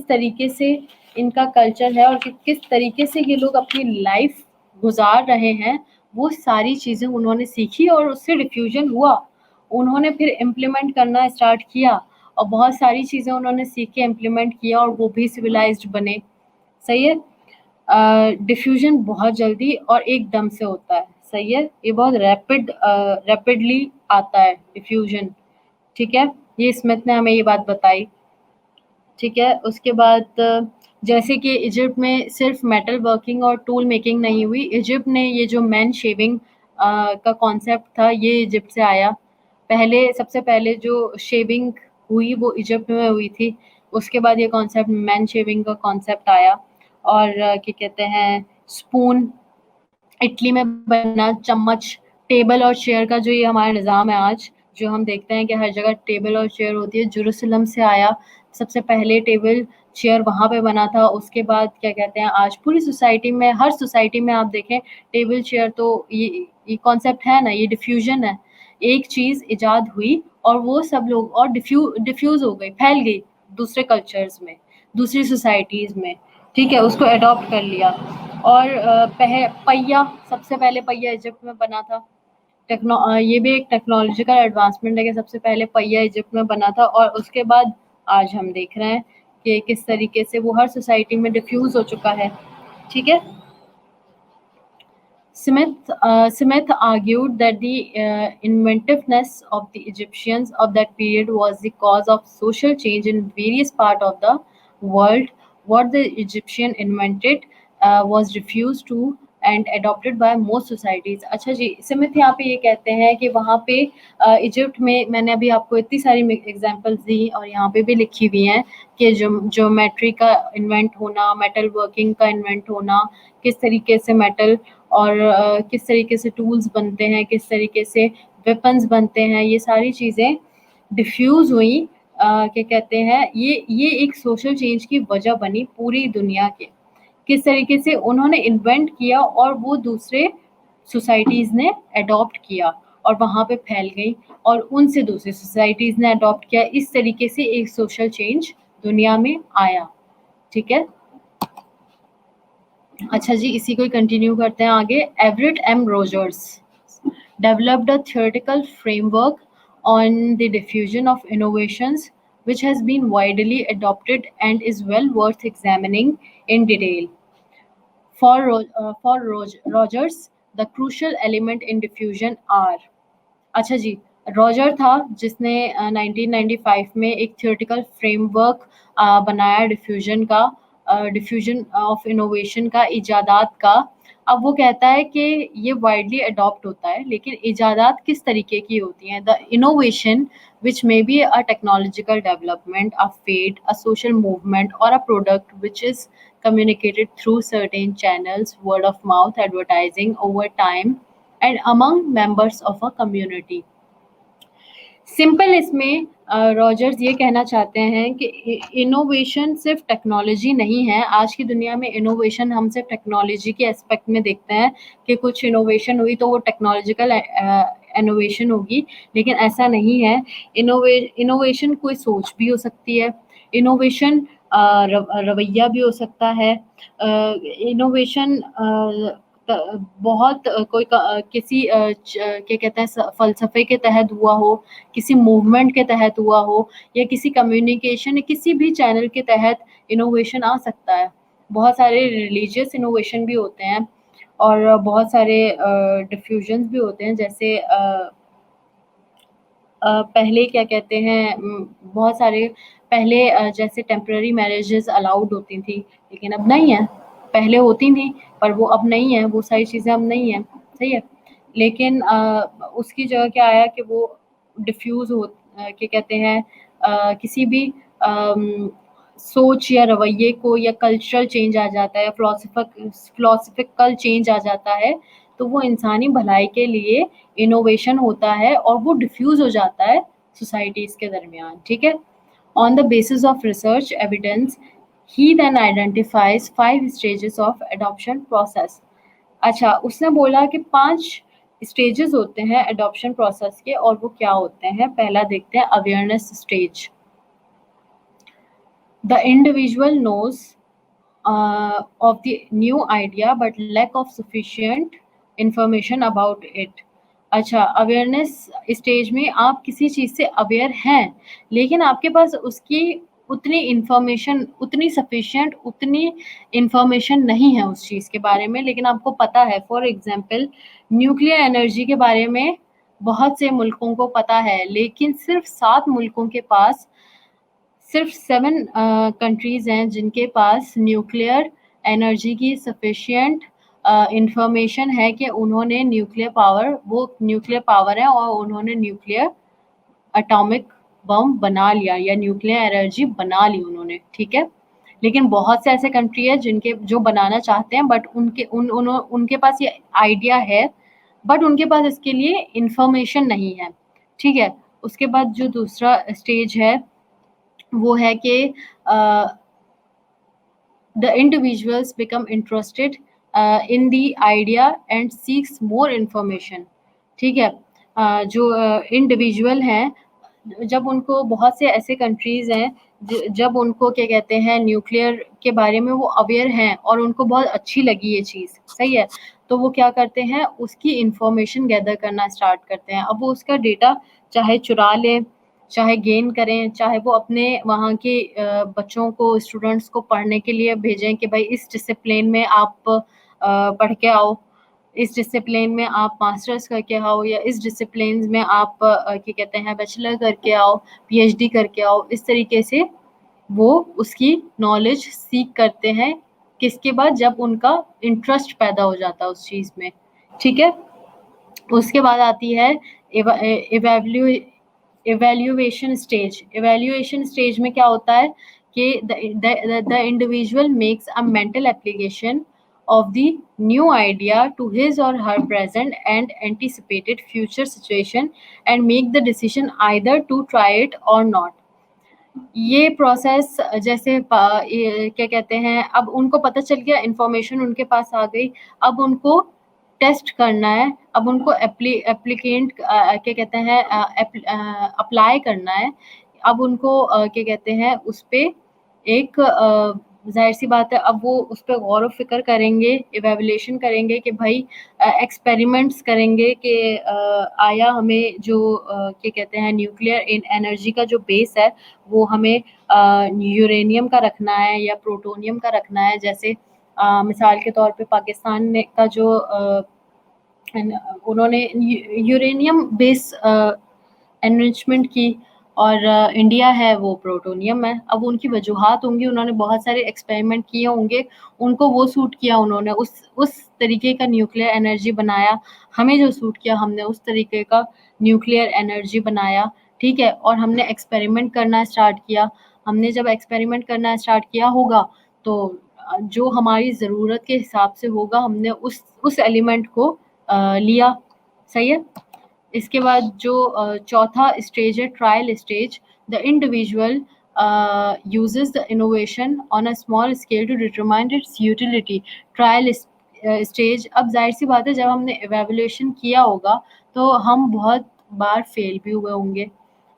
तरीके से इनका कल्चर है और किस तरीके से ये लोग अपनी लाइफ गुजार रहे हैं, वो सारी चीज़ें उन्होंने सीखी और उससे डिफ्यूजन हुआ। उन्होंने फिर इम्प्लीमेंट करना स्टार्ट किया और बहुत सारी चीज़ें उन्होंने सीख के इम्प्लीमेंट किया और वो भी सिविलाइज्ड बने। सही है। डिफ्यूजन बहुत जल्दी और एकदम से होता है। सही है। ये बहुत रैपिडली आता है डिफ्यूजन। ठीक है। ये स्मिथ ने हमें ये बात बताई। ठीक है। उसके बाद जैसे कि इजिप्ट में सिर्फ मेटल वर्किंग और टूल मेकिंग नहीं हुई, इजिप्ट ने ये जो मैन शेविंग का कॉन्सेप्ट था, ये इजिप्ट से आया। सबसे पहले जो शेविंग हुई वो इजिप्ट में हुई थी। उसके बाद ये कॉन्सेप्ट मैन शेविंग का कॉन्सेप्ट आया। और क्या कहते हैं, स्पून इटली में बना, चम्मच, टेबल और चेयर का जो ये हमारा निज़ाम है आज, जो हम देखते हैं कि हर जगह टेबल और चेयर होती है, जेरूसलम से आया। सबसे पहले टेबल चेयर वहाँ पे बना था। उसके बाद क्या कहते हैं, आज पूरी सोसाइटी में, हर सोसाइटी में आप देखें टेबल चेयर, तो ये कॉन्सेप्ट है ना, ये डिफ्यूजन है। एक चीज़ इजाद हुई और वो सब लोग और डिफ्यूज़ हो गई, फैल गई दूसरे कल्चर्स में, दूसरी सोसाइटीज़ में। ठीक है, उसको अडॉप्ट कर लिया। और पहिया, सबसे पहले पहिया इजिप्ट में बना था। ये भी एक टेक्नोलॉजिकल एडवांसमेंट है कि सबसे पहले पहिया इजिप्ट में बना था, और उसके बाद आज हम देख रहे हैं कि किस तरीके से वो हर सोसाइटी में डिफ्यूज हो चुका है। ठीक है। Smith argued that the inventiveness of the Egyptians of that period was the cause of social change in various parts of the world. What the Egyptian invented was refused to and adopted by most societies. अच्छा जी, Smith यहाँ पे ये कहते हैं कि वहाँ पे Egypt में, मैंने अभी आपको इतनी सारी एग्जांपल्स दी और यहाँ पे भी लिखी हुई हैं कि ज्योमेट्री का इन्वेंट होना, मेटल वर्किंग का इन्वेंट होना, किस तरीके से मेटल और किस तरीके से टूल्स बनते हैं, किस तरीके से वेपन्स बनते हैं, ये सारी चीज़ें डिफ्यूज़ हुई। क्या कहते हैं, ये एक सोशल चेंज की वजह बनी पूरी दुनिया के। किस तरीके से उन्होंने इन्वेंट किया और वो दूसरे सोसाइटीज़ ने अडॉप्ट किया और वहाँ पे फैल गई और उनसे दूसरी सोसाइटीज़ ने अडॉप्ट किया। इस तरीके से एक सोशल चेंज दुनिया में आया। ठीक है? अच्छा जी, इसी को ही कंटिन्यू करते हैं आगे। Everett M Rogers developed a theoretical framework on the diffusion of innovations, which has been widely adopted and is well worth examining in detail. For Rogers, the crucial element in diffusion are। अच्छा जी, Roger था जिसने 1995 में एक theoretical framework बनाया diffusion of innovation का, इजादात का। अब वो कहता है कि ये वाइडली अडॉप्ट होता है, लेकिन इजादात किस तरीके की होती हैं? The innovation which may be a technological development, a fad, a social movement और a product which is communicated through certain channels, word of mouth advertising over time and among members of a community। Simple इसमें Rogers ये कहना चाहते हैं कि innovation सिर्फ technology नहीं है। आज की दुनिया में इनोवेशन हम सिर्फ टेक्नोलॉजी के एस्पेक्ट में देखते हैं कि कुछ इनोवेशन हुई तो वो टेक्नोलॉजिकल इनोवेशन होगी, लेकिन ऐसा नहीं है। इनोवेशन कोई सोच भी हो सकती है, इनोवेशन रवैया भी हो सकता है, इनोवेशन बहुत कोई किसी क्या कहते हैं फ़लसफ़े के तहत हुआ हो, किसी मूवमेंट के तहत हुआ हो या किसी कम्युनिकेशन या किसी भी चैनल के तहत इनोवेशन आ सकता है। बहुत सारे रिलीजियस इनोवेशन भी होते हैं और बहुत सारे डिफ्यूजन्स भी होते हैं, जैसे पहले क्या कहते हैं, बहुत सारे पहले जैसे टेम्पररी मैरिजेस अलाउड होती थी, लेकिन अब नहीं है। पहले होती थी पर वो अब नहीं है, वो सारी चीज़ें अब नहीं है, सही है। लेकिन उसकी जगह क्या आया कि वो डिफ्यूज़ हो क्या कहते हैं, किसी भी सोच या रवैये को या कल्चरल चेंज आ जाता है, फिलॉसफिकल चेंज आ जाता है, तो वो इंसानी भलाई के लिए इनोवेशन होता है और वो डिफ्यूज़ हो जाता है सोसाइटीज़ के दरमियान। ठीक है? On the basis of research evidence, he then identifies 5 stages of adoption process. अच्छा, उसने बोला कि 5 स्टेजेस होते हैं एडॉप्शन प्रोसेस के, और वो क्या होते हैं? पहला देखते हैं, awareness stage. The individual knows of the new idea but lack of sufficient information about it। अच्छा, अवेयरनेस स्टेज में आप किसी चीज़ से अवेयर हैं, लेकिन आपके पास उसकी उतनी इंफॉर्मेशन, उतनी सफिशिएंट, उतनी इंफॉर्मेशन नहीं है उस चीज़ के बारे में, लेकिन आपको पता है। फॉर एग्जांपल, न्यूक्लियर एनर्जी के बारे में बहुत से मुल्कों को पता है, लेकिन सिर्फ 7 मुल्कों के पास, सिर्फ 7 कंट्रीज़ हैं जिनके पास न्यूक्लियर एनर्जी की सफिशिएंट इंफॉर्मेशन है कि उन्होंने वो न्यूक्लियर पावर है और उन्होंने न्यूक्लियर एटॉमिक बम बना लिया या न्यूक्लियर एनर्जी बना ली उन्होंने। ठीक है? लेकिन बहुत से ऐसे कंट्री है जिनके जो बनाना चाहते हैं, बट उनके पास ये आइडिया है, बट उनके पास इसके लिए इंफॉर्मेशन नहीं है। ठीक है? उसके बाद जो दूसरा स्टेज है वो है कि the individuals become interested in the idea and seeks more information। ठीक है? जो इंडिविजुअल हैं, जब उनको, बहुत से ऐसे कंट्रीज़ हैं जब उनको क्या कहते हैं, न्यूक्लियर के बारे में वो अवेयर हैं और उनको बहुत अच्छी लगी ये चीज़, सही है, तो वो क्या करते हैं, उसकी इंफॉर्मेशन गैदर करना स्टार्ट करते हैं। अब वो उसका डेटा चाहे चुरा लें, चाहे गेन करें, चाहे वो अपने वहाँ के बच्चों को, स्टूडेंट्स को पढ़ने के लिए भेजें कि भाई इस डिसिप्लिन में आप पढ़ के आओ, इस डिसिप्लिन में आप मास्टर्स करके आओ, या इस डिसिप्लिन में आप क्या कहते हैं, बैचलर करके आओ, पीएचडी करके आओ। इस तरीके से वो उसकी नॉलेज सीख करते हैं किसके बाद? जब उनका इंटरेस्ट पैदा हो जाता है उस चीज़ में, ठीक है? उसके बाद आती है इवैल्यूएशन स्टेज। इवैल्यूएशन स्टेज में क्या होता है कि the individual makes a mental application of the new idea to his or her present and anticipated future situation and make the decision either to try it or not. ये process जैसे क्या कहते हैं, अब उनको पता चल गया, इंफॉर्मेशन उनके पास आ गई, अब उनको टेस्ट करना है, अब उनको एप्लीकेंट क्या कहते हैं अप्लाई करना है। अब उनको क्या कहते हैं उस पे एक जाहिर सी बात है, अब वो उस पर गौर फिक्र करेंगे, इवेल्युएशन करेंगे कि भाई एक्सपेरिमेंट्स करेंगे कि आया हमें जो क्या कहते हैं न्यूक्लियर एनर्जी का जो बेस है वो हमें यूरेनियम का रखना है या प्लूटोनियम का रखना है। जैसे मिसाल के तौर पे पाकिस्तान ने का जो उन्होंने यूरेनियम बेस एनरिचमेंट की और इंडिया है वो प्लूटोनियम है। अब उनकी वजूहात होंगी, उन्होंने बहुत सारे एक्सपेरिमेंट किए होंगे, उनको वो सूट किया, उन्होंने उस तरीके का न्यूक्लियर एनर्जी बनाया। हमें जो सूट किया हमने उस तरीके का न्यूक्लियर एनर्जी बनाया, ठीक है? और हमने एक्सपेरिमेंट करना स्टार्ट किया। हमने जब एक्सपेरिमेंट करना स्टार्ट किया होगा तो जो हमारी ज़रूरत के हिसाब से होगा हमने उस एलिमेंट को लिया, सही है? इसके बाद जो चौथा स्टेज है trial stage, the individual uses the innovation on a small scale to determine its utility. Trial stage, अब जाहिर सी बात है जब हमने एवेल्युएशन किया होगा तो हम बहुत बार फेल भी हुए होंगे,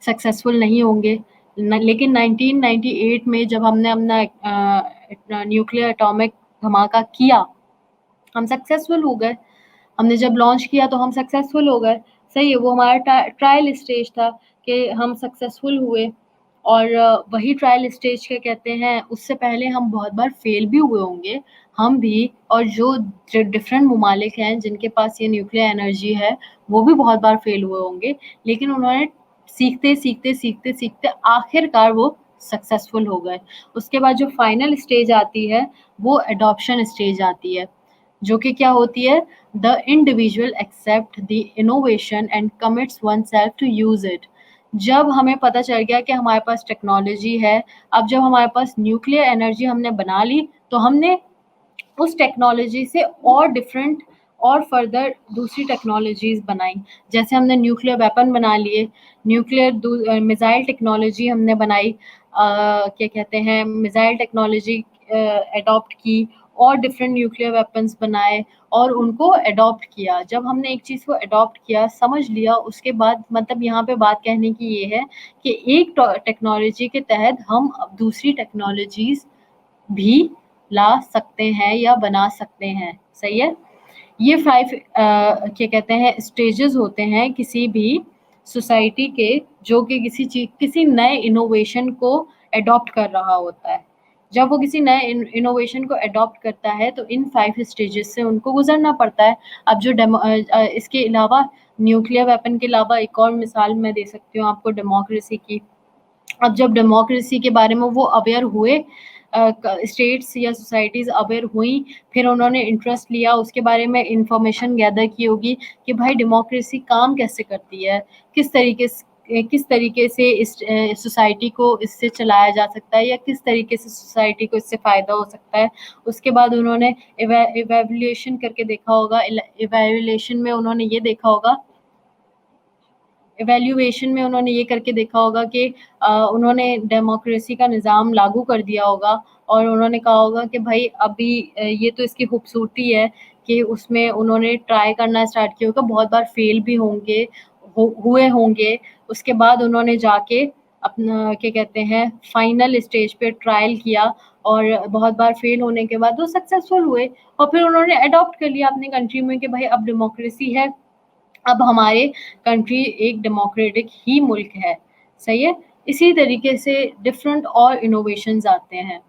सक्सेसफुल नहीं होंगे। लेकिन 1998 में जब हमने अपना न्यूक्लियर एटॉमिक धमाका किया, हम सक्सेसफुल हो गए। हमने जब लॉन्च किया तो हम सक्सेसफुल हो गए, सही है? वो हमारा ट्रायल स्टेज था कि हम सक्सेसफुल हुए। और वही ट्रायल स्टेज क्या कहते हैं, उससे पहले हम बहुत बार फेल भी हुए होंगे, हम भी, और जो डिफरेंट ममालिक हैं जिनके पास ये न्यूक्लियर एनर्जी है वो भी बहुत बार फेल हुए होंगे, लेकिन उन्होंने सीखते सीखते सीखते सीखते आखिरकार वो सक्सेसफुल हो गए। उसके बाद जो फाइनल स्टेज आती है वो एडॉप्शन स्टेज आती है, जो कि क्या होती है? The individual accept the innovation and commits oneself to use it. जब हमें पता चल गया कि हमारे पास टेक्नोलॉजी है, अब जब हमारे पास न्यूक्लियर एनर्जी हमने बना ली तो हमने उस टेक्नोलॉजी से और डिफरेंट और फर्दर दूसरी टेक्नोलॉजीज बनाई। जैसे हमने न्यूक्लियर वेपन बना लिए, न्यूक्लियर मिसाइल टेक्नोलॉजी हमने बनाई, क्या कहते हैं मिसाइल टेक्नोलॉजी अडॉप्ट की और डिफरेंट न्यूक्लियर वेपन्स बनाए और उनको अडॉप्ट किया। जब हमने एक चीज़ को अडॉप्ट किया, समझ लिया, उसके बाद मतलब यहाँ पे बात कहने की ये है कि एक टेक्नोलॉजी के तहत हम अब दूसरी टेक्नोलॉजीज भी ला सकते हैं या बना सकते हैं, सही है? ये 5 क्या कहते हैं स्टेजेस होते हैं किसी भी सोसाइटी के, जो कि किसी नए इनोवेशन को अडॉप्ट कर रहा होता है। जब वो किसी नए इनोवेशन को अडॉप्ट करता है तो इन 5 स्टेजेस से उनको गुजरना पड़ता है। अब जो इसके अलावा न्यूक्लियर वेपन के अलावा एक और मिसाल मैं दे सकती हूँ आपको डेमोक्रेसी की। अब जब डेमोक्रेसी के बारे में वो अवेयर हुए, स्टेट्स या सोसाइटीज़ अवेयर हुई, फिर उन्होंने इंटरेस्ट लिया, उसके बारे में इंफॉर्मेशन गैदर की होगी कि भाई डेमोक्रेसी काम कैसे करती है, किस तरीके से इस सोसाइटी को इससे चलाया जा सकता है या किस तरीके से सोसाइटी को इससे फ़ायदा हो सकता है। उसके बाद उन्होंने इवैल्यूएशन करके देखा होगा, इवैल्यूएशन में उन्होंने ये देखा होगा, इवैल्यूएशन में उन्होंने ये करके देखा होगा कि उन्होंने डेमोक्रेसी का निज़ाम लागू कर दिया होगा और उन्होंने कहा होगा कि भाई अभी ये तो इसकी खूबसूरती है कि उसमें उन्होंने ट्राई करना स्टार्ट किया होगा, बहुत बार फेल भी होंगे, हुए होंगे। उसके बाद उन्होंने जाके अपना क्या कहते हैं फाइनल स्टेज पे ट्रायल किया और बहुत बार फेल होने के बाद वो सक्सेसफुल हुए और फिर उन्होंने अडॉप्ट कर लिया अपनी कंट्री में कि भाई अब डेमोक्रेसी है, अब हमारे कंट्री एक डेमोक्रेटिक ही मुल्क है, सही है? इसी तरीके से डिफरेंट और इनोवेशंस आते हैं।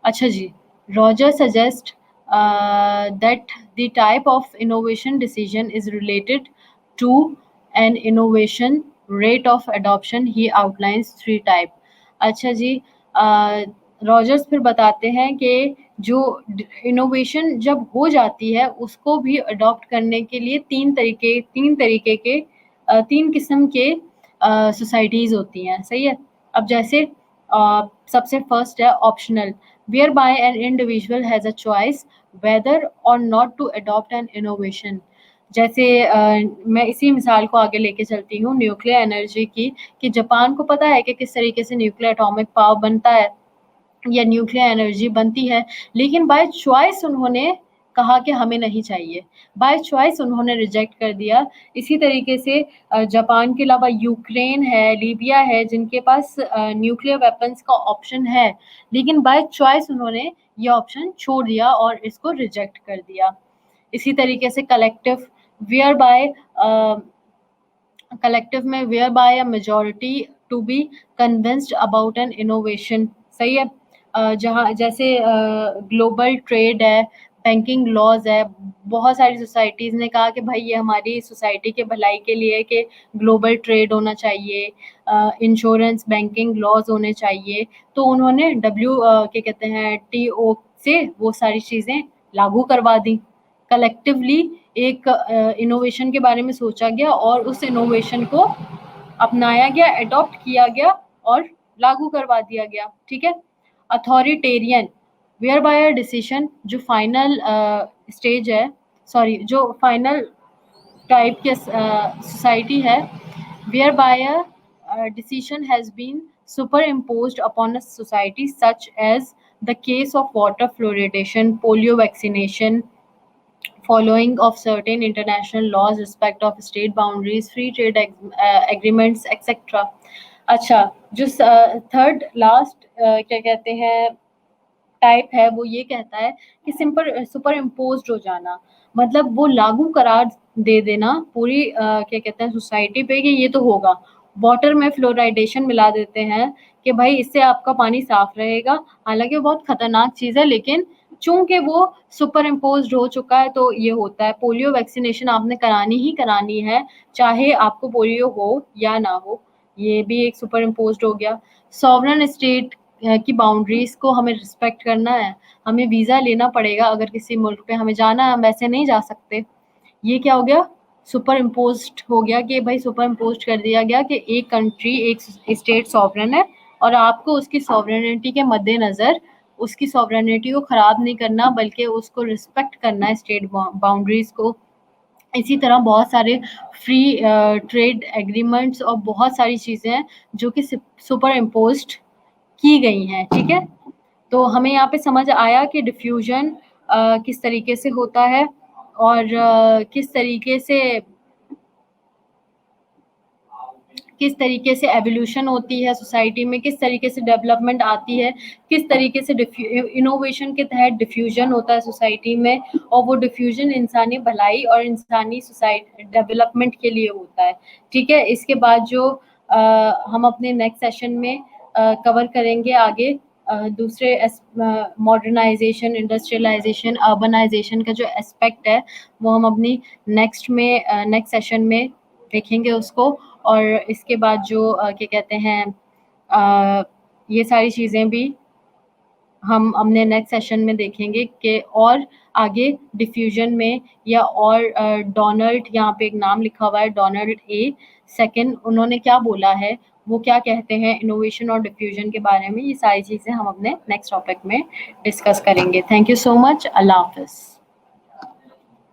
अच्छा जी, Roger suggest that the type of innovation decision is related to an innovation rate of adoption. He outlines 3 type. अच्छा जी, रॉजर्स फिर बताते हैं कि जो इनोवेशन जब हो जाती है उसको भी अडॉप्ट करने के लिए तीन किस्म के सोसाइटीज होती हैं, सही है। अब जैसे सबसे फर्स्ट है optional, where by an individual has a choice whether or not to adopt an innovation. जैसे मैं इसी मिसाल को आगे लेके चलती हूँ न्यूक्लियर एनर्जी की, कि जापान को पता है कि किस तरीके से न्यूक्लियर एटॉमिक पावर बनता है या न्यूक्लियर एनर्जी बनती है, लेकिन बाय चॉइस उन्होंने कहा कि हमें नहीं चाहिए, बाय चॉइस उन्होंने रिजेक्ट कर दिया। इसी तरीके से जापान के अलावा यूक्रेन है, लीबिया है, जिनके पास न्यूक्लियर वेपन्स का ऑप्शन है, लेकिन बाय चॉइस उन्होंने ये ऑप्शन छोड़ दिया और इसको रिजेक्ट कर दिया। इसी तरीके से वेयर बाय कलेक्टिव में whereby a majority to be convinced about an innovation, सही है। जहाँ जैसे ग्लोबल ट्रेड है, बैंकिंग लॉज है, बहुत सारी सोसाइटीज ने कहा कि भाई ये हमारी सोसाइटी के भलाई के लिए है कि ग्लोबल ट्रेड होना चाहिए, इंश्योरेंस बैंकिंग लॉज होने चाहिए, तो उन्होंने क्या कहते हैं TO से वो सारी चीजें लागू करवा दी। कलेक्टिवली एक इनोवेशन के बारे में सोचा गया और उस इनोवेशन को अपनाया गया, अडॉप्ट किया गया और लागू करवा दिया गया, ठीक है। Authoritarian, whereby a decision, जो फाइनल स्टेज है, सॉरी जो फाइनल टाइप के सोसाइटी है, whereby a decision has been superimposed upon a society such as the case of water fluoridation, polio vaccination, following of certain international laws, respect of state boundaries, free trade agreements, etc. अच्छा, जो third last क्या कहते हैं type है, वो ये कहता है कि सुपर इम्पोज्ड हो जाना, मतलब वो लागू करार दे देना पूरी क्या कहते हैं सोसाइटी पे कि ये तो होगा। वाटर में फ्लोराइडेशन मिला देते हैं कि भाई इससे आपका पानी साफ रहेगा, हालांकि वो बहुत खतरनाक चीज़ है, लेकिन चूंकि वो सुपर इम्पोज्ड हो चुका है तो ये होता है। पोलियो वैक्सीनेशन आपने करानी ही करानी है, चाहे आपको पोलियो हो या ना हो, ये भी एक सुपर इम्पोज्ड हो गया। सॉवरन स्टेट की बाउंड्रीज को हमें रिस्पेक्ट करना है, हमें वीज़ा लेना पड़ेगा अगर किसी मुल्क पे हमें जाना है, हम वैसे नहीं जा सकते। ये क्या हो गया, सुपर इम्पोज्ड हो गया कि भाई सुपर इम्पोज्ड कर दिया गया कि एक कंट्री एक स्टेट सॉवरन है और आपको उसकी सॉवरेनिटी के मद्देनज़र उसकी सॉवरेनिटी को ख़राब नहीं करना बल्कि उसको रिस्पेक्ट करना है, स्टेट बाउंड्रीज़ को। इसी तरह बहुत सारे फ्री ट्रेड एग्रीमेंट्स और बहुत सारी चीज़ें हैं जो कि सुपर इम्पोज्ड की गई हैं, ठीक है। तो हमें यहाँ पे समझ आया कि डिफ्यूजन किस तरीके से होता है और किस तरीके से एवोल्यूशन होती है सोसाइटी में, किस तरीके से डेवलपमेंट आती है, किस तरीके से इनोवेशन के तहत डिफ्यूजन होता है सोसाइटी में, और वो डिफ्यूजन इंसानी भलाई और इंसानी सोसाइटी डेवलपमेंट के लिए होता है, ठीक है। इसके बाद जो हम अपने नेक्स्ट सेशन में कवर करेंगे आगे दूसरे मॉडर्नाइजेशन, इंडस्ट्रियलाइजेशन, अर्बनाइजेशन का जो एस्पेक्ट है वो हम अपनी नेक्स्ट सेशन में देखेंगे उसको। और इसके बाद जो क्या कहते हैं ये सारी चीज़ें भी हम अपने नेक्स्ट सेशन में देखेंगे कि और आगे डिफ्यूजन में या और डोनाल्ड, यहाँ पे एक नाम लिखा हुआ है डोनाल्ड ए सेकंड, उन्होंने क्या बोला है, वो क्या कहते हैं इनोवेशन और डिफ्यूजन के बारे में, ये सारी चीज़ें हम अपने नेक्स्ट टॉपिक में डिस्कस करेंगे। थैंक यू सो मच, अल्लाह हाफिज़।